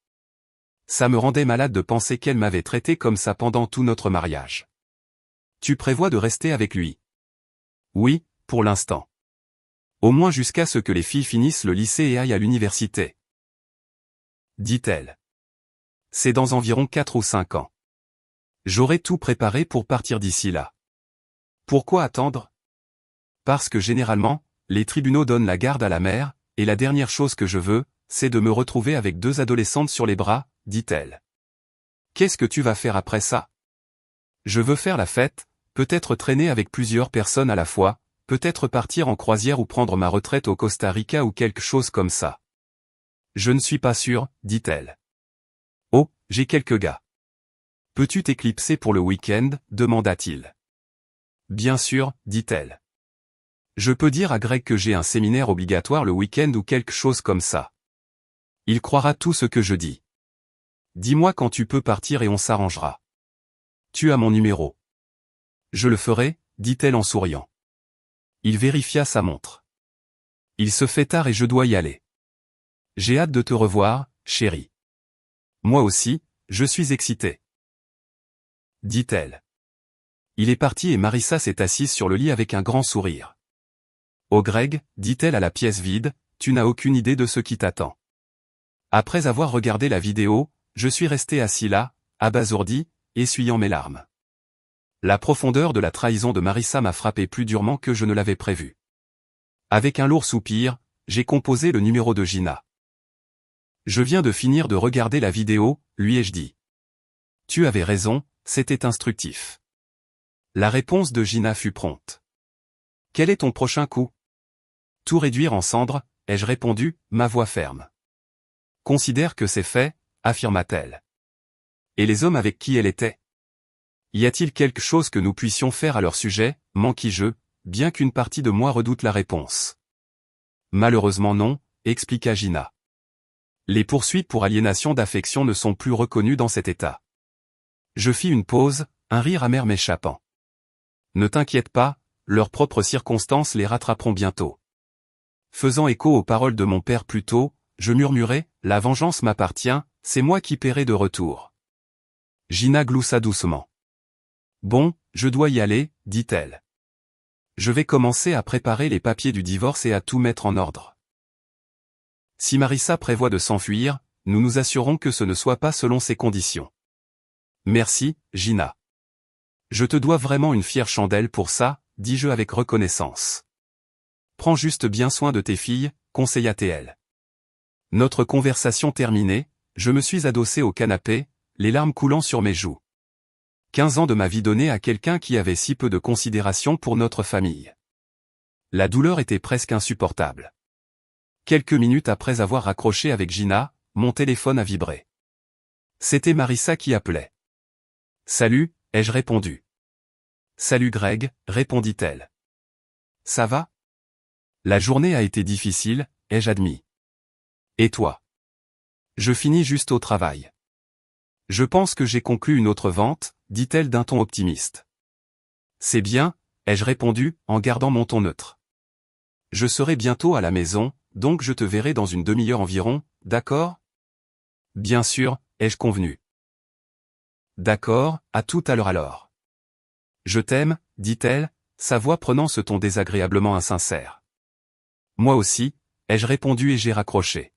Ça me rendait malade de penser qu'elle m'avait traité comme ça pendant tout notre mariage. Tu prévois de rester avec lui? Oui, pour l'instant. Au moins jusqu'à ce que les filles finissent le lycée et aillent à l'université. Dit-elle. C'est dans environ 4 ou 5 ans. J'aurai tout préparé pour partir d'ici là. Pourquoi attendre? Parce que généralement, les tribunaux donnent la garde à la mère, et la dernière chose que je veux, c'est de me retrouver avec 2 adolescentes sur les bras, dit-elle. Qu'est-ce que tu vas faire après ça? Je veux faire la fête, peut-être traîner avec plusieurs personnes à la fois, peut-être partir en croisière ou prendre ma retraite au Costa Rica ou quelque chose comme ça. Je ne suis pas sûr, dit-elle. Oh, j'ai quelques gars. Peux-tu t'éclipser pour le week-end, demanda-t-il. Bien sûr, dit-elle. Je peux dire à Greg que j'ai un séminaire obligatoire le week-end ou quelque chose comme ça. Il croira tout ce que je dis. Dis-moi quand tu peux partir et on s'arrangera. Tu as mon numéro. Je le ferai, dit-elle en souriant. Il vérifia sa montre. Il se fait tard et je dois y aller. J'ai hâte de te revoir, chérie. Moi aussi, je suis excitée. Dit-elle. Il est parti et Marissa s'est assise sur le lit avec un grand sourire. Oh Greg, dit-elle à la pièce vide, tu n'as aucune idée de ce qui t'attend. Après avoir regardé la vidéo, je suis resté assis là, abasourdi, essuyant mes larmes. La profondeur de la trahison de Marissa m'a frappé plus durement que je ne l'avais prévu. Avec un lourd soupir, j'ai composé le numéro de Gina. Je viens de finir de regarder la vidéo, lui ai-je dit. Tu avais raison, c'était instructif. La réponse de Gina fut prompte. Quel est ton prochain coup? Tout réduire en cendres, ai-je répondu, ma voix ferme. Considère que c'est fait, affirma-t-elle. Et les hommes avec qui elle était? Y a-t-il quelque chose que nous puissions faire à leur sujet, m'enquis-je, bien qu'une partie de moi redoute la réponse. Malheureusement non, expliqua Gina. Les poursuites pour aliénation d'affection ne sont plus reconnues dans cet état. Je fis une pause, un rire amer m'échappant. Ne t'inquiète pas, leurs propres circonstances les rattraperont bientôt. Faisant écho aux paroles de mon père plus tôt, je murmurai, la vengeance m'appartient, c'est moi qui paierai de retour. Gina gloussa doucement. Bon, je dois y aller, dit-elle. Je vais commencer à préparer les papiers du divorce et à tout mettre en ordre. Si Marissa prévoit de s'enfuir, nous nous assurons que ce ne soit pas selon ses conditions. Merci, Gina. Je te dois vraiment une fière chandelle pour ça, dis-je avec reconnaissance. Prends juste bien soin de tes filles, conseilla-t-elle. Notre conversation terminée, je me suis adossé au canapé, les larmes coulant sur mes joues. 15 ans de ma vie donnée à quelqu'un qui avait si peu de considération pour notre famille. La douleur était presque insupportable. Quelques minutes après avoir raccroché avec Gina, mon téléphone a vibré. C'était Marissa qui appelait. Salut, ai-je répondu. Salut Greg, répondit-elle. Ça va? La journée a été difficile, ai-je admis. Et toi? Je finis juste au travail. Je pense que j'ai conclu une autre vente, dit-elle d'un ton optimiste. C'est bien, ai-je répondu, en gardant mon ton neutre. Je serai bientôt à la maison, donc je te verrai dans une demi-heure environ, d'accord? Bien sûr, ai-je convenu. D'accord, à tout à l'heure alors. Je t'aime, dit-elle, sa voix prenant ce ton désagréablement insincère. Moi aussi, ai-je répondu et j'ai raccroché.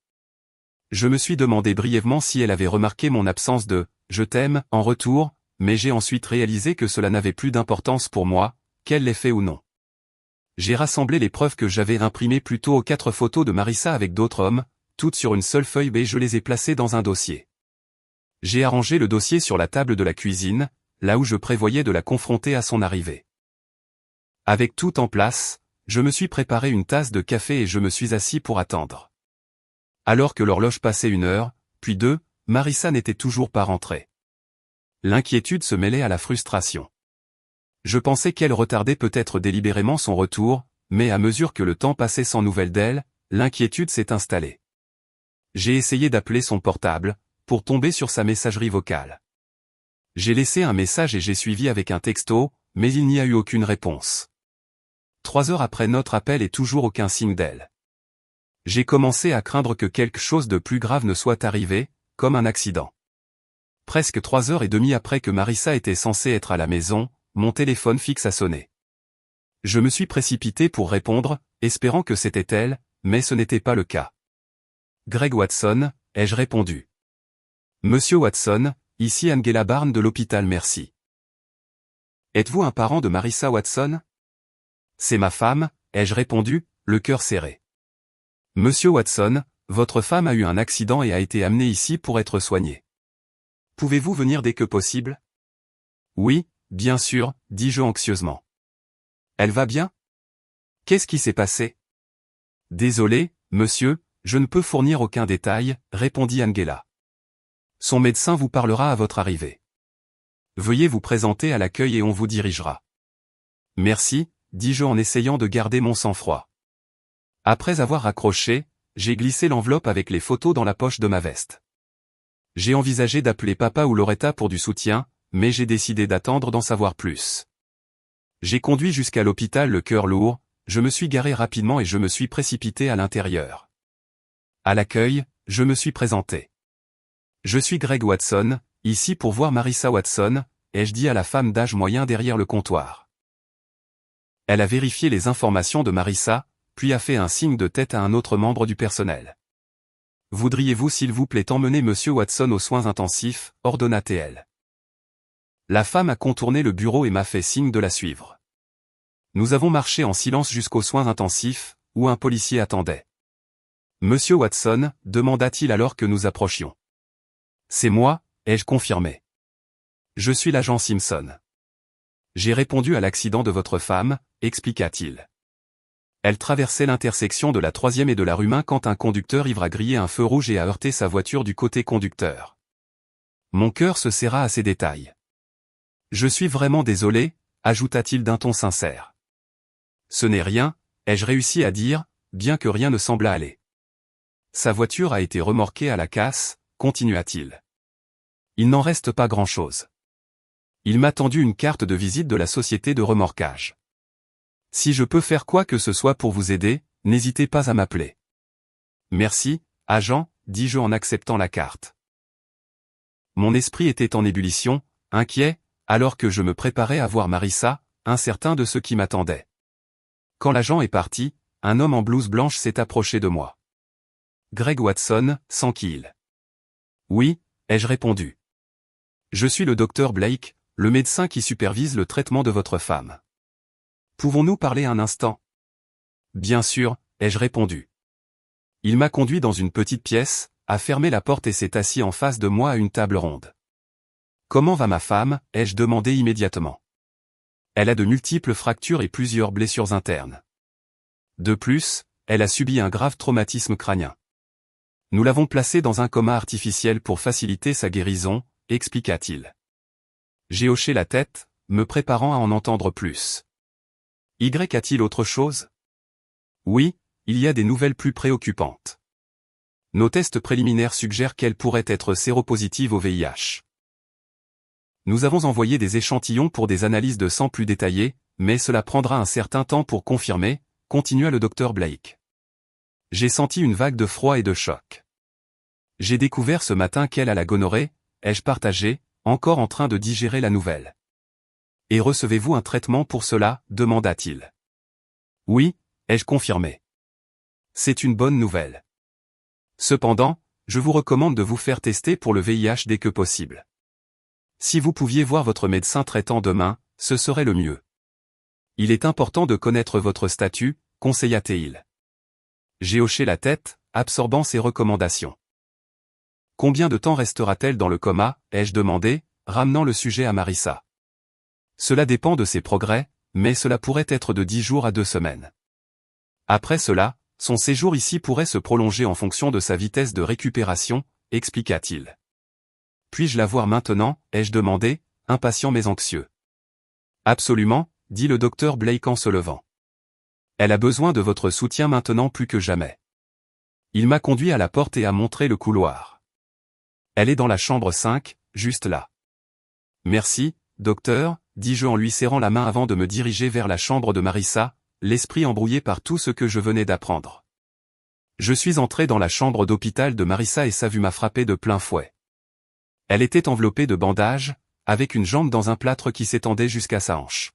Je me suis demandé brièvement si elle avait remarqué mon absence de « je t'aime » en retour, mais j'ai ensuite réalisé que cela n'avait plus d'importance pour moi, qu'elle l'ait fait ou non. J'ai rassemblé les preuves que j'avais imprimées plutôt aux 4 photos de Marissa avec d'autres hommes, toutes sur une seule feuille et je les ai placées dans un dossier. J'ai arrangé le dossier sur la table de la cuisine, là où je prévoyais de la confronter à son arrivée. Avec tout en place, je me suis préparé une tasse de café et je me suis assis pour attendre. Alors que l'horloge passait 1 heure, puis 2, Marissa n'était toujours pas rentrée. L'inquiétude se mêlait à la frustration. Je pensais qu'elle retardait peut-être délibérément son retour, mais à mesure que le temps passait sans nouvelles d'elle, l'inquiétude s'est installée. J'ai essayé d'appeler son portable, pour tomber sur sa messagerie vocale. J'ai laissé un message et j'ai suivi avec un texto, mais il n'y a eu aucune réponse. 3 heures après notre appel et toujours aucun signe d'elle. J'ai commencé à craindre que quelque chose de plus grave ne soit arrivé, comme un accident. Presque 3h30 après que Marissa était censée être à la maison, mon téléphone fixe a sonné. Je me suis précipité pour répondre, espérant que c'était elle, mais ce n'était pas le cas. Greg Watson, ai-je répondu. Monsieur Watson, ici Angela Barnes de l'hôpital merci. Êtes-vous un parent de Marissa Watson? C'est ma femme, ai-je répondu, le cœur serré. Monsieur Watson, votre femme a eu un accident et a été amenée ici pour être soignée. Pouvez-vous venir dès que possible? Oui, bien sûr, dis-je anxieusement. Elle va bien? Qu'est-ce qui s'est passé? Désolé, monsieur, je ne peux fournir aucun détail, répondit Angela. Son médecin vous parlera à votre arrivée. Veuillez vous présenter à l'accueil et on vous dirigera. Merci, dis-je en essayant de garder mon sang-froid. Après avoir raccroché, j'ai glissé l'enveloppe avec les photos dans la poche de ma veste. J'ai envisagé d'appeler papa ou Loretta pour du soutien, mais j'ai décidé d'attendre d'en savoir plus. J'ai conduit jusqu'à l'hôpital le cœur lourd, je me suis garé rapidement et je me suis précipité à l'intérieur. À l'accueil, je me suis présenté. Je suis Greg Watson, ici pour voir Marissa Watson, ai-je dit à la femme d'âge moyen derrière le comptoir. Elle a vérifié les informations de Marissa, puis a fait un signe de tête à un autre membre du personnel. Voudriez-vous s'il vous plaît emmener Monsieur Watson aux soins intensifs, ordonna-t-elle. La femme a contourné le bureau et m'a fait signe de la suivre. Nous avons marché en silence jusqu'aux soins intensifs, où un policier attendait. Monsieur Watson, demanda-t-il alors que nous approchions. C'est moi, ai-je confirmé. Je suis l'agent Simpson. J'ai répondu à l'accident de votre femme, expliqua-t-il. Elle traversait l'intersection de la 3e et de la rue Main quand un conducteur ivre a grillé un feu rouge et a heurté sa voiture du côté conducteur. Mon cœur se serra à ces détails. Je suis vraiment désolé, ajouta-t-il d'un ton sincère. Ce n'est rien, ai-je réussi à dire, bien que rien ne semblât aller. Sa voiture a été remorquée à la casse, continua-t-il. Il n'en reste pas grand-chose. Il m'a tendu une carte de visite de la société de remorquage. Si je peux faire quoi que ce soit pour vous aider, n'hésitez pas à m'appeler. Merci, agent, dis-je en acceptant la carte. Mon esprit était en ébullition, inquiet, alors que je me préparais à voir Marissa, incertain de ce qui m'attendait. Quand l'agent est parti, un homme en blouse blanche s'est approché de moi. Greg Watson, sans qu'il. Oui, ai-je répondu. Je suis le docteur Blake, le médecin qui supervise le traitement de votre femme. Pouvons-nous parler un instant? Bien sûr, ai-je répondu. Il m'a conduit dans une petite pièce, a fermé la porte et s'est assis en face de moi à une table ronde. Comment va ma femme, ai-je demandé immédiatement. Elle a de multiples fractures et plusieurs blessures internes. De plus, elle a subi un grave traumatisme crânien. Nous l'avons placée dans un coma artificiel pour faciliter sa guérison, expliqua-t-il. J'ai hoché la tête, me préparant à en entendre plus. A-t-il autre chose? Oui, il y a des nouvelles plus préoccupantes. Nos tests préliminaires suggèrent qu'elle pourrait être séropositive au VIH. Nous avons envoyé des échantillons pour des analyses de sang plus détaillées, mais cela prendra un certain temps pour confirmer, continua le docteur Blake. J'ai senti une vague de froid et de choc. J'ai découvert ce matin qu'elle a la gonorrhée, ai-je partagé, encore en train de digérer la nouvelle. Et recevez-vous un traitement pour cela, demanda-t-il. Oui, ai-je confirmé. C'est une bonne nouvelle. Cependant, je vous recommande de vous faire tester pour le VIH dès que possible. Si vous pouviez voir votre médecin traitant demain, ce serait le mieux. Il est important de connaître votre statut, conseilla-t-il. J'ai hoché la tête, absorbant ses recommandations. Combien de temps restera-t-elle dans le coma, ai-je demandé, ramenant le sujet à Marissa. Cela dépend de ses progrès, mais cela pourrait être de 10 jours à 2 semaines. Après cela, son séjour ici pourrait se prolonger en fonction de sa vitesse de récupération, expliqua-t-il. Puis-je la voir maintenant, ai-je demandé, impatient mais anxieux. Absolument, dit le docteur Blake en se levant. Elle a besoin de votre soutien maintenant plus que jamais. Il m'a conduit à la porte et a montré le couloir. Elle est dans la chambre 5, juste là. Merci, docteur, dis-je en lui serrant la main avant de me diriger vers la chambre de Marissa, l'esprit embrouillé par tout ce que je venais d'apprendre. Je suis entré dans la chambre d'hôpital de Marissa et sa vue m'a frappé de plein fouet. Elle était enveloppée de bandages, avec une jambe dans un plâtre qui s'étendait jusqu'à sa hanche.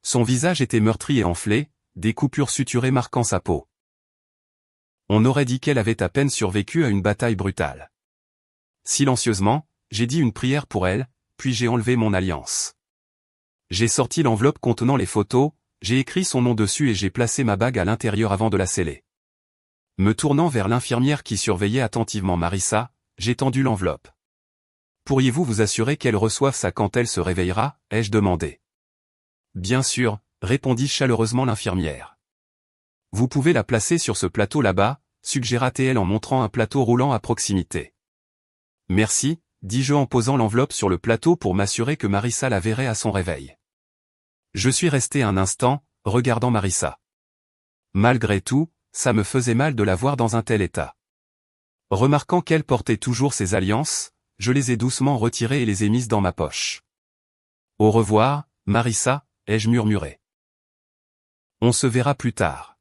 Son visage était meurtri et enflé, des coupures suturées marquant sa peau. On aurait dit qu'elle avait à peine survécu à une bataille brutale. Silencieusement, j'ai dit une prière pour elle, puis j'ai enlevé mon alliance. J'ai sorti l'enveloppe contenant les photos, j'ai écrit son nom dessus et j'ai placé ma bague à l'intérieur avant de la sceller. Me tournant vers l'infirmière qui surveillait attentivement Marissa, j'ai tendu l'enveloppe. Pourriez-vous vous assurer qu'elle reçoive ça quand elle se réveillera, ai-je demandé. Bien sûr, répondit chaleureusement l'infirmière. Vous pouvez la placer sur ce plateau là-bas, suggéra-t-elle en montrant un plateau roulant à proximité. Merci, dis-je en posant l'enveloppe sur le plateau pour m'assurer que Marissa la verrait à son réveil. Je suis resté un instant, regardant Marissa. Malgré tout, ça me faisait mal de la voir dans un tel état. Remarquant qu'elle portait toujours ses alliances, je les ai doucement retirées et les ai mises dans ma poche. Au revoir, Marissa, ai-je murmuré. On se verra plus tard.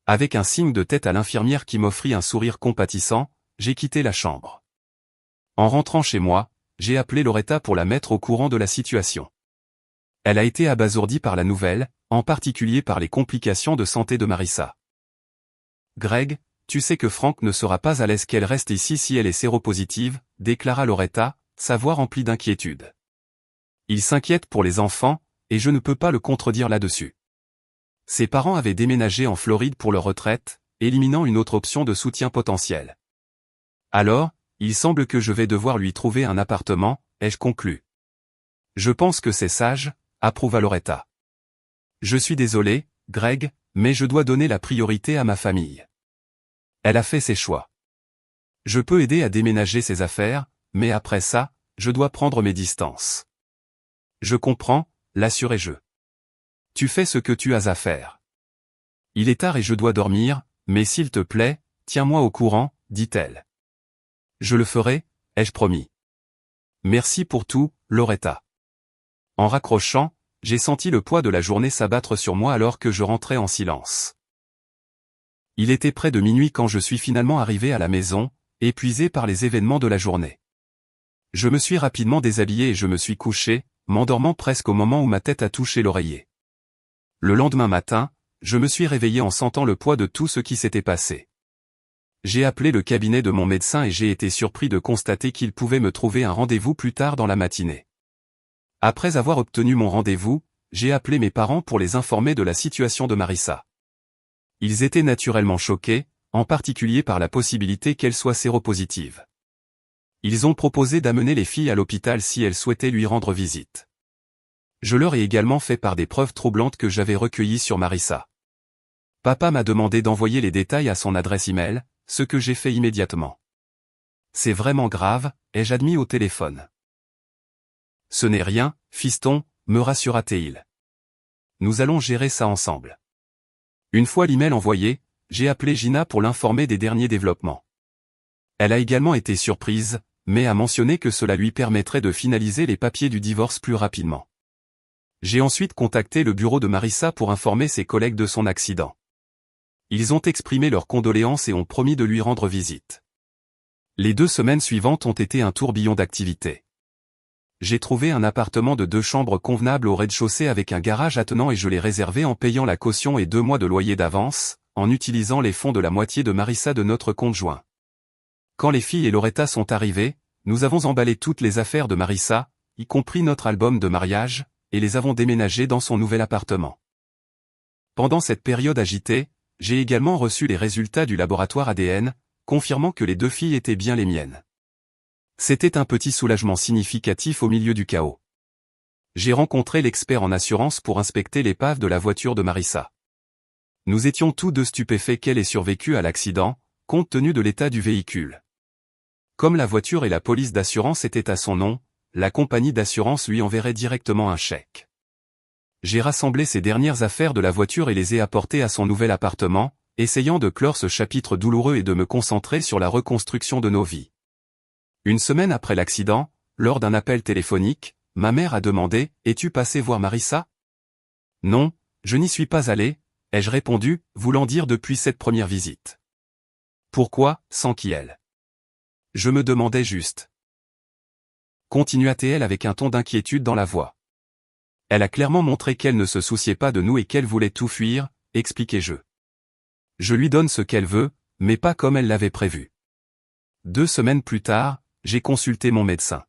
Avec un signe de tête à l'infirmière qui m'offrit un sourire compatissant, j'ai quitté la chambre. En rentrant chez moi, j'ai appelé Loretta pour la mettre au courant de la situation. Elle a été abasourdie par la nouvelle, en particulier par les complications de santé de Marissa. Greg, tu sais que Frank ne sera pas à l'aise qu'elle reste ici si elle est séropositive, déclara Loretta, sa voix remplie d'inquiétude. Il s'inquiète pour les enfants, et je ne peux pas le contredire là-dessus. Ses parents avaient déménagé en Floride pour leur retraite, éliminant une autre option de soutien potentiel. Alors, il semble que je vais devoir lui trouver un appartement, ai-je conclu. Je pense que c'est sage, approuva Loretta. Je suis désolé, Greg, mais je dois donner la priorité à ma famille. Elle a fait ses choix. Je peux aider à déménager ses affaires, mais après ça, je dois prendre mes distances. Je comprends, l'assurai-je. Tu fais ce que tu as à faire. Il est tard et je dois dormir, mais s'il te plaît, tiens-moi au courant, dit-elle. Je le ferai, ai-je promis. Merci pour tout, Loretta. En raccrochant, j'ai senti le poids de la journée s'abattre sur moi alors que je rentrais en silence. Il était près de minuit quand je suis finalement arrivé à la maison, épuisé par les événements de la journée. Je me suis rapidement déshabillé et je me suis couché, m'endormant presque au moment où ma tête a touché l'oreiller. Le lendemain matin, je me suis réveillé en sentant le poids de tout ce qui s'était passé. J'ai appelé le cabinet de mon médecin et j'ai été surpris de constater qu'il pouvait me trouver un rendez-vous plus tard dans la matinée. Après avoir obtenu mon rendez-vous, j'ai appelé mes parents pour les informer de la situation de Marissa. Ils étaient naturellement choqués, en particulier par la possibilité qu'elle soit séropositive. Ils ont proposé d'amener les filles à l'hôpital si elles souhaitaient lui rendre visite. Je leur ai également fait part des preuves troublantes que j'avais recueillies sur Marissa. Papa m'a demandé d'envoyer les détails à son adresse email, ce que j'ai fait immédiatement. C'est vraiment grave, ai-je admis au téléphone. Ce n'est rien, fiston, me rassura-t-il. Nous allons gérer ça ensemble. Une fois l'email envoyé, j'ai appelé Gina pour l'informer des derniers développements. Elle a également été surprise, mais a mentionné que cela lui permettrait de finaliser les papiers du divorce plus rapidement. J'ai ensuite contacté le bureau de Marissa pour informer ses collègues de son accident. Ils ont exprimé leurs condoléances et ont promis de lui rendre visite. Les 2 semaines suivantes ont été un tourbillon d'activités. J'ai trouvé un appartement de 2 chambres convenable au rez-de-chaussée avec un garage attenant et je l'ai réservé en payant la caution et 2 mois de loyer d'avance, en utilisant les fonds de la moitié de Marissa de notre compte joint. Quand les filles et Loretta sont arrivées, nous avons emballé toutes les affaires de Marissa, y compris notre album de mariage, et les avons déménagées dans son nouvel appartement. Pendant cette période agitée, j'ai également reçu les résultats du laboratoire ADN, confirmant que les 2 filles étaient bien les miennes. C'était un petit soulagement significatif au milieu du chaos. J'ai rencontré l'expert en assurance pour inspecter l'épave de la voiture de Marissa. Nous étions tous 2 stupéfaits qu'elle ait survécu à l'accident, compte tenu de l'état du véhicule. Comme la voiture et la police d'assurance étaient à son nom, la compagnie d'assurance lui enverrait directement un chèque. J'ai rassemblé ces dernières affaires de la voiture et les ai apportées à son nouvel appartement, essayant de clore ce chapitre douloureux et de me concentrer sur la reconstruction de nos vies. Une semaine après l'accident, lors d'un appel téléphonique, ma mère a demandé « Es-tu passé voir Marissa ?» Non, je n'y suis pas allé, ai-je répondu, voulant dire depuis cette première visite. Pourquoi, sans qui elle? Je me demandais juste. Continua-t-elle avec un ton d'inquiétude dans la voix. Elle a clairement montré qu'elle ne se souciait pas de nous et qu'elle voulait tout fuir, expliquai-je. Je lui donne ce qu'elle veut, mais pas comme elle l'avait prévu. 2 semaines plus tard, j'ai consulté mon médecin.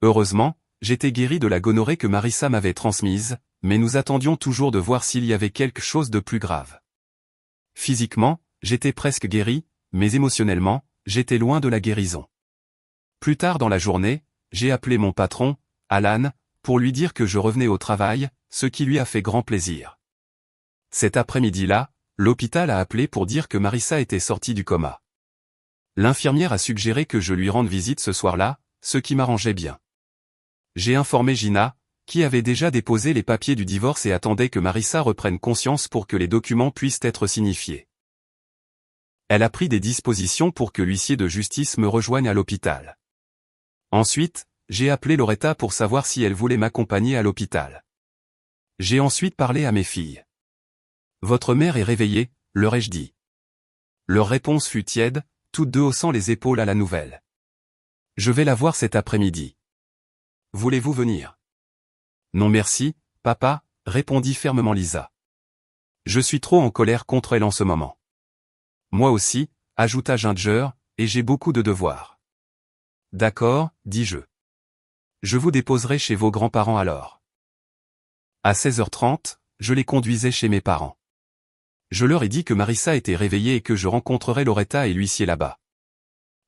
Heureusement, j'étais guéri de la gonorrhée que Marissa m'avait transmise, mais nous attendions toujours de voir s'il y avait quelque chose de plus grave. Physiquement, j'étais presque guéri, mais émotionnellement, j'étais loin de la guérison. Plus tard dans la journée, j'ai appelé mon patron, Alan, pour lui dire que je revenais au travail, ce qui lui a fait grand plaisir. Cet après-midi-là, l'hôpital a appelé pour dire que Marissa était sortie du coma. L'infirmière a suggéré que je lui rende visite ce soir-là, ce qui m'arrangeait bien. J'ai informé Gina, qui avait déjà déposé les papiers du divorce et attendait que Marissa reprenne conscience pour que les documents puissent être signifiés. Elle a pris des dispositions pour que l'huissier de justice me rejoigne à l'hôpital. Ensuite, j'ai appelé Loretta pour savoir si elle voulait m'accompagner à l'hôpital. J'ai ensuite parlé à mes filles. Votre mère est réveillée, leur ai-je dit. Leur réponse fut tiède, toutes deux haussant les épaules à la nouvelle. Je vais la voir cet après-midi. Voulez-vous venir? Non merci, papa, répondit fermement Lisa. Je suis trop en colère contre elle en ce moment. Moi aussi, ajouta Ginger, et j'ai beaucoup de devoirs. D'accord, dis-je. Je vous déposerai chez vos grands-parents alors. À 16h30, je les conduisais chez mes parents. Je leur ai dit que Marissa était réveillée et que je rencontrerais Loretta et l'huissier là-bas.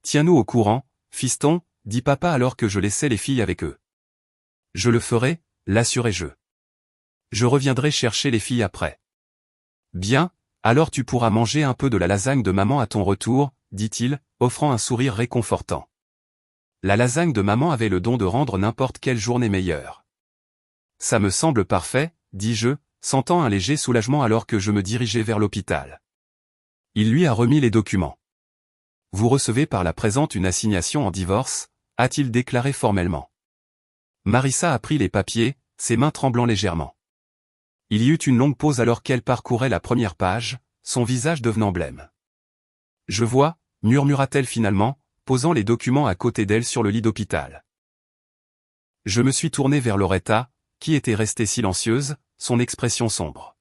Tiens-nous au courant, fiston, dit papa alors que je laissais les filles avec eux. Je le ferai, l'assurai-je. Je reviendrai chercher les filles après. Bien, alors tu pourras manger un peu de la lasagne de maman à ton retour, dit-il, offrant un sourire réconfortant. La lasagne de maman avait le don de rendre n'importe quelle journée meilleure. Ça me semble parfait, dis-je, sentant un léger soulagement alors que je me dirigeais vers l'hôpital. Il lui a remis les documents. Vous recevez par la présente une assignation en divorce, a-t-il déclaré formellement. Marissa a pris les papiers, ses mains tremblant légèrement. Il y eut une longue pause alors qu'elle parcourait la première page, son visage devenant blême. Je vois, murmura-t-elle finalement, posant les documents à côté d'elle sur le lit d'hôpital. Je me suis tourné vers Loretta, qui était restée silencieuse, son expression sombre.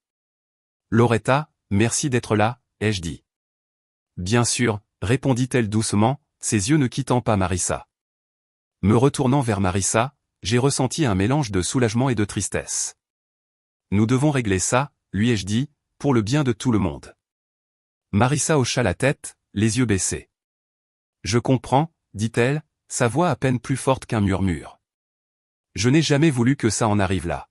Loretta, merci d'être là, ai-je dit. Bien sûr, répondit-elle doucement, ses yeux ne quittant pas Marissa. Me retournant vers Marissa, j'ai ressenti un mélange de soulagement et de tristesse. Nous devons régler ça, lui ai-je dit, pour le bien de tout le monde. Marissa hocha la tête, les yeux baissés. Je comprends, dit-elle, sa voix à peine plus forte qu'un murmure. Je n'ai jamais voulu que ça en arrive là.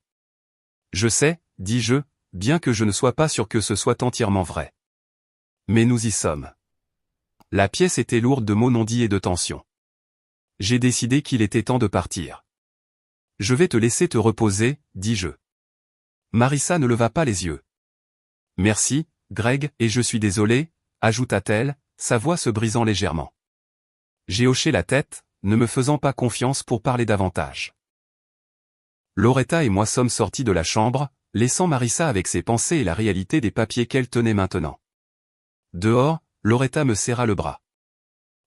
Je sais, dis-je, bien que je ne sois pas sûr que ce soit entièrement vrai. Mais nous y sommes. La pièce était lourde de mots non dits et de tensions. J'ai décidé qu'il était temps de partir. Je vais te laisser te reposer, dis-je. Marissa ne leva pas les yeux. Merci, Greg, et je suis désolé, ajouta-t-elle, sa voix se brisant légèrement. J'ai hoché la tête, ne me faisant pas confiance pour parler davantage. Loretta et moi sommes sortis de la chambre, laissant Marissa avec ses pensées et la réalité des papiers qu'elle tenait maintenant. Dehors, Loretta me serra le bras.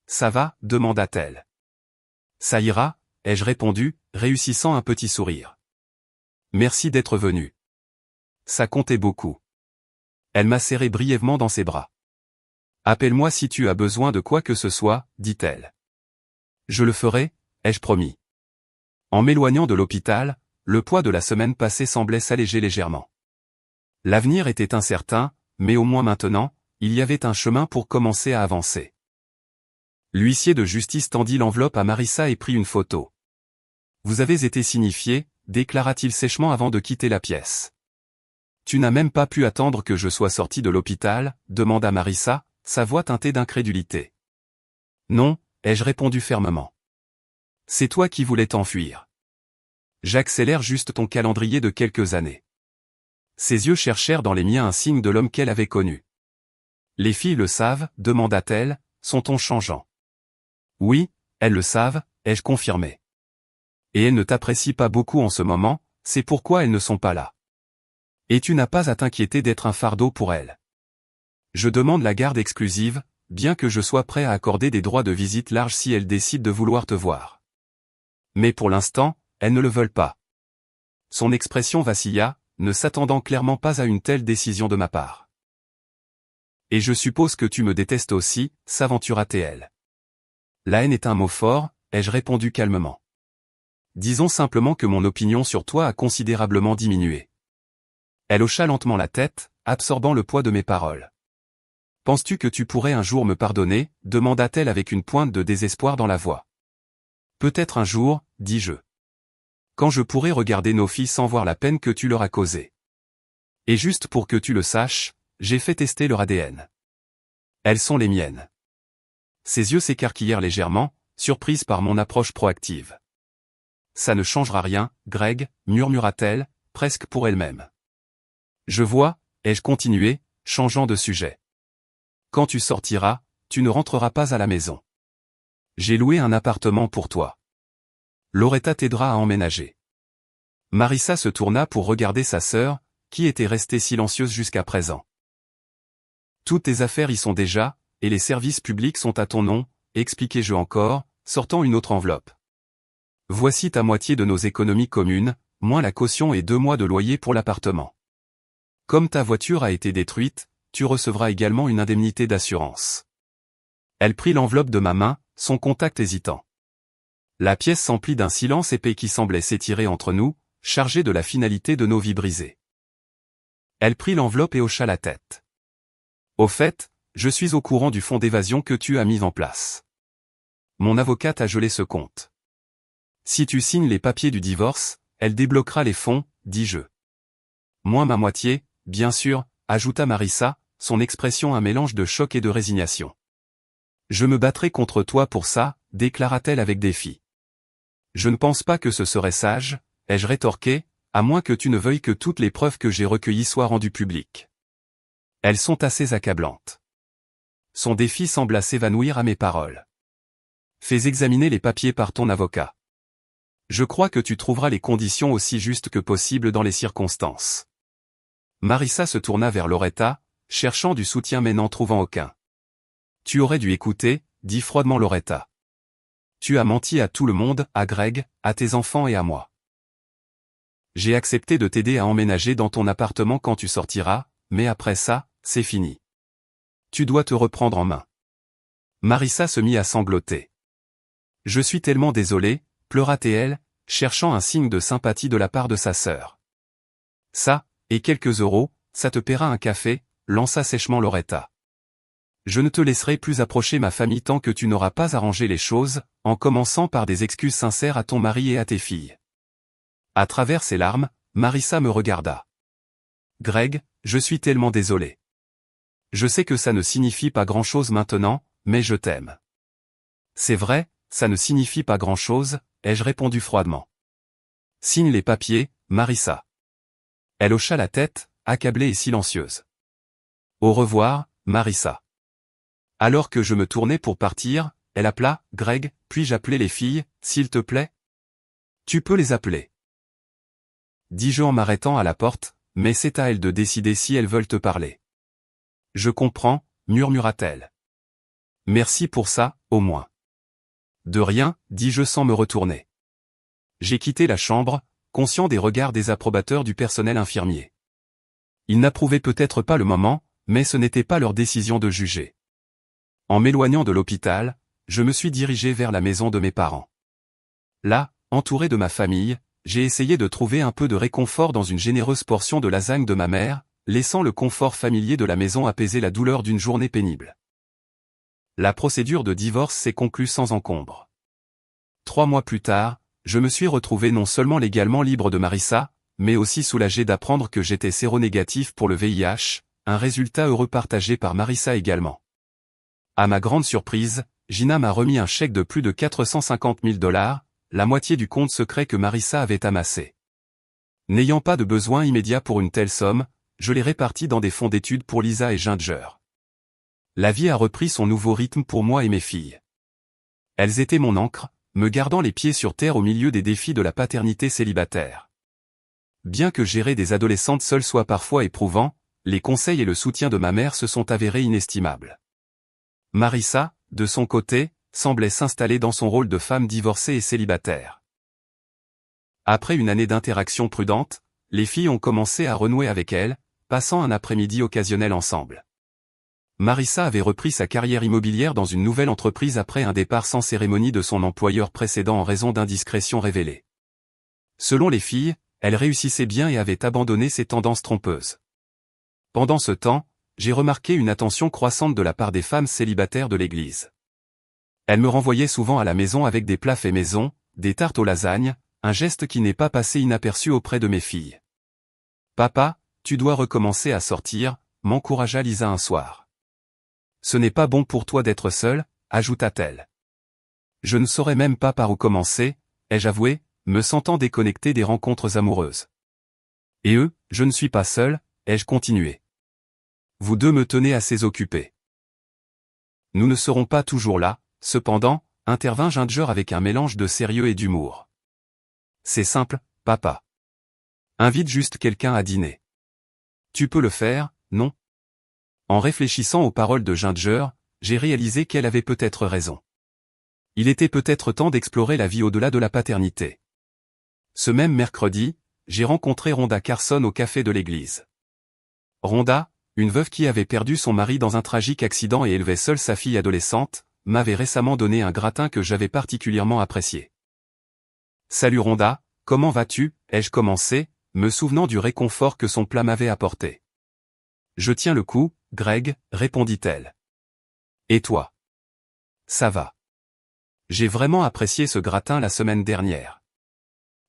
Ça va, demanda-t-elle. Ça ira, ai-je répondu, réussissant un petit sourire. Merci d'être venu. Ça comptait beaucoup. Elle m'a serré brièvement dans ses bras. Appelle-moi si tu as besoin de quoi que ce soit, dit-elle. Je le ferai, ai-je promis. En m'éloignant de l'hôpital, le poids de la semaine passée semblait s'alléger légèrement. L'avenir était incertain, mais au moins maintenant, il y avait un chemin pour commencer à avancer. L'huissier de justice tendit l'enveloppe à Marissa et prit une photo. Vous avez été signifié, déclara-t-il sèchement avant de quitter la pièce. Tu n'as même pas pu attendre que je sois sorti de l'hôpital, demanda Marissa, sa voix teintée d'incrédulité. Non, ai-je répondu fermement. C'est toi qui voulais t'enfuir. J'accélère juste ton calendrier de quelques années. Ses yeux cherchèrent dans les miens un signe de l'homme qu'elle avait connu. Les filles le savent, demanda-t-elle, son ton changeant. Oui, elles le savent, ai-je confirmé. Et elles ne t'apprécient pas beaucoup en ce moment, c'est pourquoi elles ne sont pas là. Et tu n'as pas à t'inquiéter d'être un fardeau pour elles. Je demande la garde exclusive, bien que je sois prêt à accorder des droits de visite larges si elles décident de vouloir te voir. Mais pour l'instant, elles ne le veulent pas. Son expression vacilla, ne s'attendant clairement pas à une telle décision de ma part. Et je suppose que tu me détestes aussi, s'aventura-t-elle. La haine est un mot fort, ai-je répondu calmement. Disons simplement que mon opinion sur toi a considérablement diminué. Elle hocha lentement la tête, absorbant le poids de mes paroles. Penses-tu que tu pourrais un jour me pardonner, demanda-t-elle avec une pointe de désespoir dans la voix. Peut-être un jour, dis-je. Quand je pourrai regarder nos filles sans voir la peine que tu leur as causée. Et juste pour que tu le saches, j'ai fait tester leur ADN. Elles sont les miennes. Ses yeux s'écarquillèrent légèrement, surprise par mon approche proactive. Ça ne changera rien, Greg, murmura-t-elle, presque pour elle-même. Je vois, ai-je continué, changeant de sujet. Quand tu sortiras, tu ne rentreras pas à la maison. J'ai loué un appartement pour toi. Loretta t'aidera à emménager. Marissa se tourna pour regarder sa sœur, qui était restée silencieuse jusqu'à présent. Toutes tes affaires y sont déjà, et les services publics sont à ton nom, expliquai-je encore, sortant une autre enveloppe. Voici ta moitié de nos économies communes, moins la caution et 2 mois de loyer pour l'appartement. Comme ta voiture a été détruite, tu recevras également une indemnité d'assurance. Elle prit l'enveloppe de ma main, son contact hésitant. La pièce s'emplit d'un silence épais qui semblait s'étirer entre nous, chargé de la finalité de nos vies brisées. Elle prit l'enveloppe et hocha la tête. Au fait, je suis au courant du fonds d'évasion que tu as mis en place. Mon avocate a gelé ce compte. Si tu signes les papiers du divorce, elle débloquera les fonds, dis-je. Moins ma moitié, bien sûr, ajouta Marissa, son expression un mélange de choc et de résignation. Je me battrai contre toi pour ça, déclara-t-elle avec défi. Je ne pense pas que ce serait sage, ai-je rétorqué, à moins que tu ne veuilles que toutes les preuves que j'ai recueillies soient rendues publiques. Elles sont assez accablantes. Son défi sembla s'évanouir à mes paroles. Fais examiner les papiers par ton avocat. Je crois que tu trouveras les conditions aussi justes que possible dans les circonstances. Marissa se tourna vers Loretta, cherchant du soutien mais n'en trouvant aucun. Tu aurais dû écouter, dit froidement Loretta. Tu as menti à tout le monde, à Greg, à tes enfants et à moi. J'ai accepté de t'aider à emménager dans ton appartement quand tu sortiras, mais après ça, c'est fini. Tu dois te reprendre en main. Marissa se mit à sangloter. Je suis tellement désolée, pleura-t-elle, cherchant un signe de sympathie de la part de sa sœur. Ça, et quelques euros, ça te paiera un café, lança sèchement Loretta. Je ne te laisserai plus approcher ma famille tant que tu n'auras pas arrangé les choses, en commençant par des excuses sincères à ton mari et à tes filles. À travers ses larmes, Marissa me regarda. Greg, je suis tellement désolé. Je sais que ça ne signifie pas grand-chose maintenant, mais je t'aime. C'est vrai, ça ne signifie pas grand-chose, ai-je répondu froidement. Signe les papiers, Marissa. Elle hocha la tête, accablée et silencieuse. Au revoir, Marissa. Alors que je me tournais pour partir, elle appela, Greg, puis-je appeler les filles, s'il te plaît? Tu peux les appeler. Dis-je en m'arrêtant à la porte, mais c'est à elles de décider si elles veulent te parler. Je comprends, murmura-t-elle. Merci pour ça, au moins. De rien, dis-je sans me retourner. J'ai quitté la chambre, conscient des regards désapprobateurs du personnel infirmier. Ils n'approuvaient peut-être pas le moment, mais ce n'était pas leur décision de juger. En m'éloignant de l'hôpital, je me suis dirigé vers la maison de mes parents. Là, entouré de ma famille, j'ai essayé de trouver un peu de réconfort dans une généreuse portion de lasagne de ma mère, laissant le confort familier de la maison apaiser la douleur d'une journée pénible. La procédure de divorce s'est conclue sans encombre. 3 mois plus tard, je me suis retrouvé non seulement légalement libre de Marissa, mais aussi soulagé d'apprendre que j'étais séronégatif pour le VIH, un résultat heureux partagé par Marissa également. À ma grande surprise, Gina m'a remis un chèque de plus de 450 000 $, la moitié du compte secret que Marissa avait amassé. N'ayant pas de besoin immédiat pour une telle somme, je l'ai réparti dans des fonds d'études pour Lisa et Ginger. La vie a repris son nouveau rythme pour moi et mes filles. Elles étaient mon ancre, me gardant les pieds sur terre au milieu des défis de la paternité célibataire. Bien que gérer des adolescentes seules soit parfois éprouvant, les conseils et le soutien de ma mère se sont avérés inestimables. Marissa, de son côté, semblait s'installer dans son rôle de femme divorcée et célibataire. Après une année d'interaction prudente, les filles ont commencé à renouer avec elle, passant un après-midi occasionnel ensemble. Marissa avait repris sa carrière immobilière dans une nouvelle entreprise après un départ sans cérémonie de son employeur précédent en raison d'indiscrétions révélées. Selon les filles, elle réussissait bien et avait abandonné ses tendances trompeuses. Pendant ce temps, j'ai remarqué une attention croissante de la part des femmes célibataires de l'église. Elles me renvoyaient souvent à la maison avec des plats faits maison, des tartes aux lasagnes, un geste qui n'est pas passé inaperçu auprès de mes filles. « Papa, tu dois recommencer à sortir », m'encouragea Lisa un soir. « Ce n'est pas bon pour toi d'être seule », ajouta-t-elle. Je ne saurais même pas par où commencer, ai-je avoué, me sentant déconnecté des rencontres amoureuses. Et je ne suis pas seul, ai-je continué. Vous deux me tenez assez occupé. Nous ne serons pas toujours là, cependant, intervint Ginger avec un mélange de sérieux et d'humour. C'est simple, papa. Invite juste quelqu'un à dîner. Tu peux le faire, non? En réfléchissant aux paroles de Ginger, j'ai réalisé qu'elle avait peut-être raison. Il était peut-être temps d'explorer la vie au-delà de la paternité. Ce même mercredi, j'ai rencontré Rhonda Carson au café de l'église. Rhonda, une veuve qui avait perdu son mari dans un tragique accident et élevait seule sa fille adolescente, m'avait récemment donné un gratin que j'avais particulièrement apprécié. « Salut Rhonda, comment vas-tu » ai-je commencé, me souvenant du réconfort que son plat m'avait apporté. « Je tiens le coup, Greg » répondit-elle. « Et toi ?»« Ça va. J'ai vraiment apprécié ce gratin la semaine dernière. »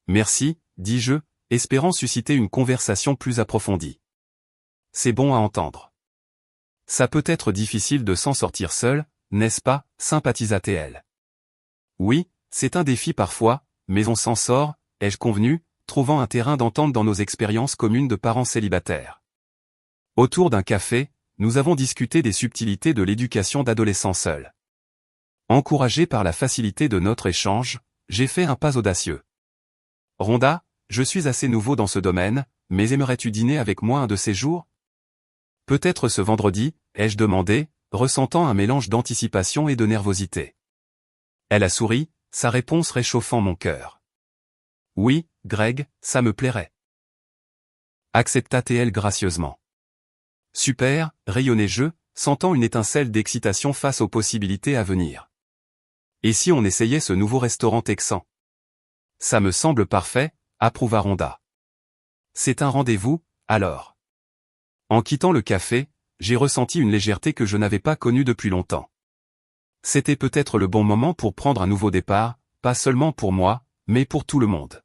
« Merci, dis-je, espérant susciter une conversation plus approfondie. « C'est bon à entendre. Ça peut être difficile de s'en sortir seul, n'est-ce pas » sympathisa-t-elle. « Oui, c'est un défi parfois, mais on s'en sort » ai-je convenu, trouvant un terrain d'entente dans nos expériences communes de parents célibataires. Autour d'un café, nous avons discuté des subtilités de l'éducation d'adolescents seuls. Encouragé par la facilité de notre échange, j'ai fait un pas audacieux. Rhonda, je suis assez nouveau dans ce domaine, mais aimerais-tu dîner avec moi un de ces jours? Peut-être ce vendredi, ai-je demandé, ressentant un mélange d'anticipation et de nervosité. Elle a souri, sa réponse réchauffant mon cœur. Oui, Greg, ça me plairait. Accepta-t-elle gracieusement. Super, rayonnai-je, sentant une étincelle d'excitation face aux possibilités à venir. Et si on essayait ce nouveau restaurant texan? Ça me semble parfait, approuva Rhonda. C'est un rendez-vous, alors. En quittant le café, j'ai ressenti une légèreté que je n'avais pas connue depuis longtemps. C'était peut-être le bon moment pour prendre un nouveau départ, pas seulement pour moi, mais pour tout le monde.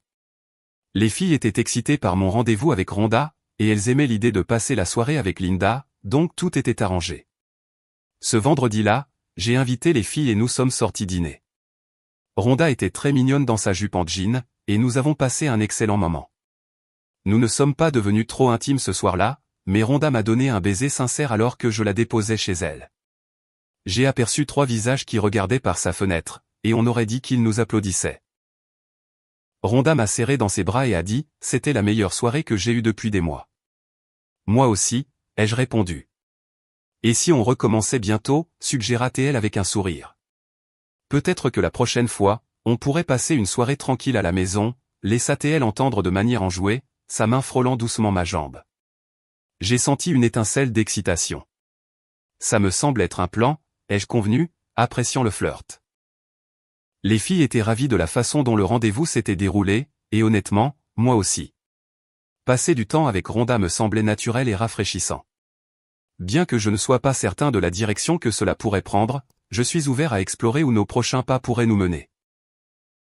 Les filles étaient excitées par mon rendez-vous avec Rhonda, et elles aimaient l'idée de passer la soirée avec Linda, donc tout était arrangé. Ce vendredi-là, j'ai invité les filles et nous sommes sortis dîner. Rhonda était très mignonne dans sa jupe en jean, et nous avons passé un excellent moment. Nous ne sommes pas devenus trop intimes ce soir-là, mais Rhonda m'a donné un baiser sincère alors que je la déposais chez elle. J'ai aperçu 3 visages qui regardaient par sa fenêtre, et on aurait dit qu'ils nous applaudissaient. Rhonda m'a serré dans ses bras et a dit « C'était la meilleure soirée que j'ai eue depuis des mois. » Moi aussi, ai-je répondu. Et si on recommençait bientôt, suggéra-t-elle avec un sourire. Peut-être que la prochaine fois, on pourrait passer une soirée tranquille à la maison, laissa-t-elle entendre de manière enjouée, sa main frôlant doucement ma jambe. J'ai senti une étincelle d'excitation. Ça me semble être un plan, ai-je convenu, appréciant le flirt. Les filles étaient ravies de la façon dont le rendez-vous s'était déroulé, et honnêtement, moi aussi. Passer du temps avec Rhonda me semblait naturel et rafraîchissant. Bien que je ne sois pas certain de la direction que cela pourrait prendre, je suis ouvert à explorer où nos prochains pas pourraient nous mener.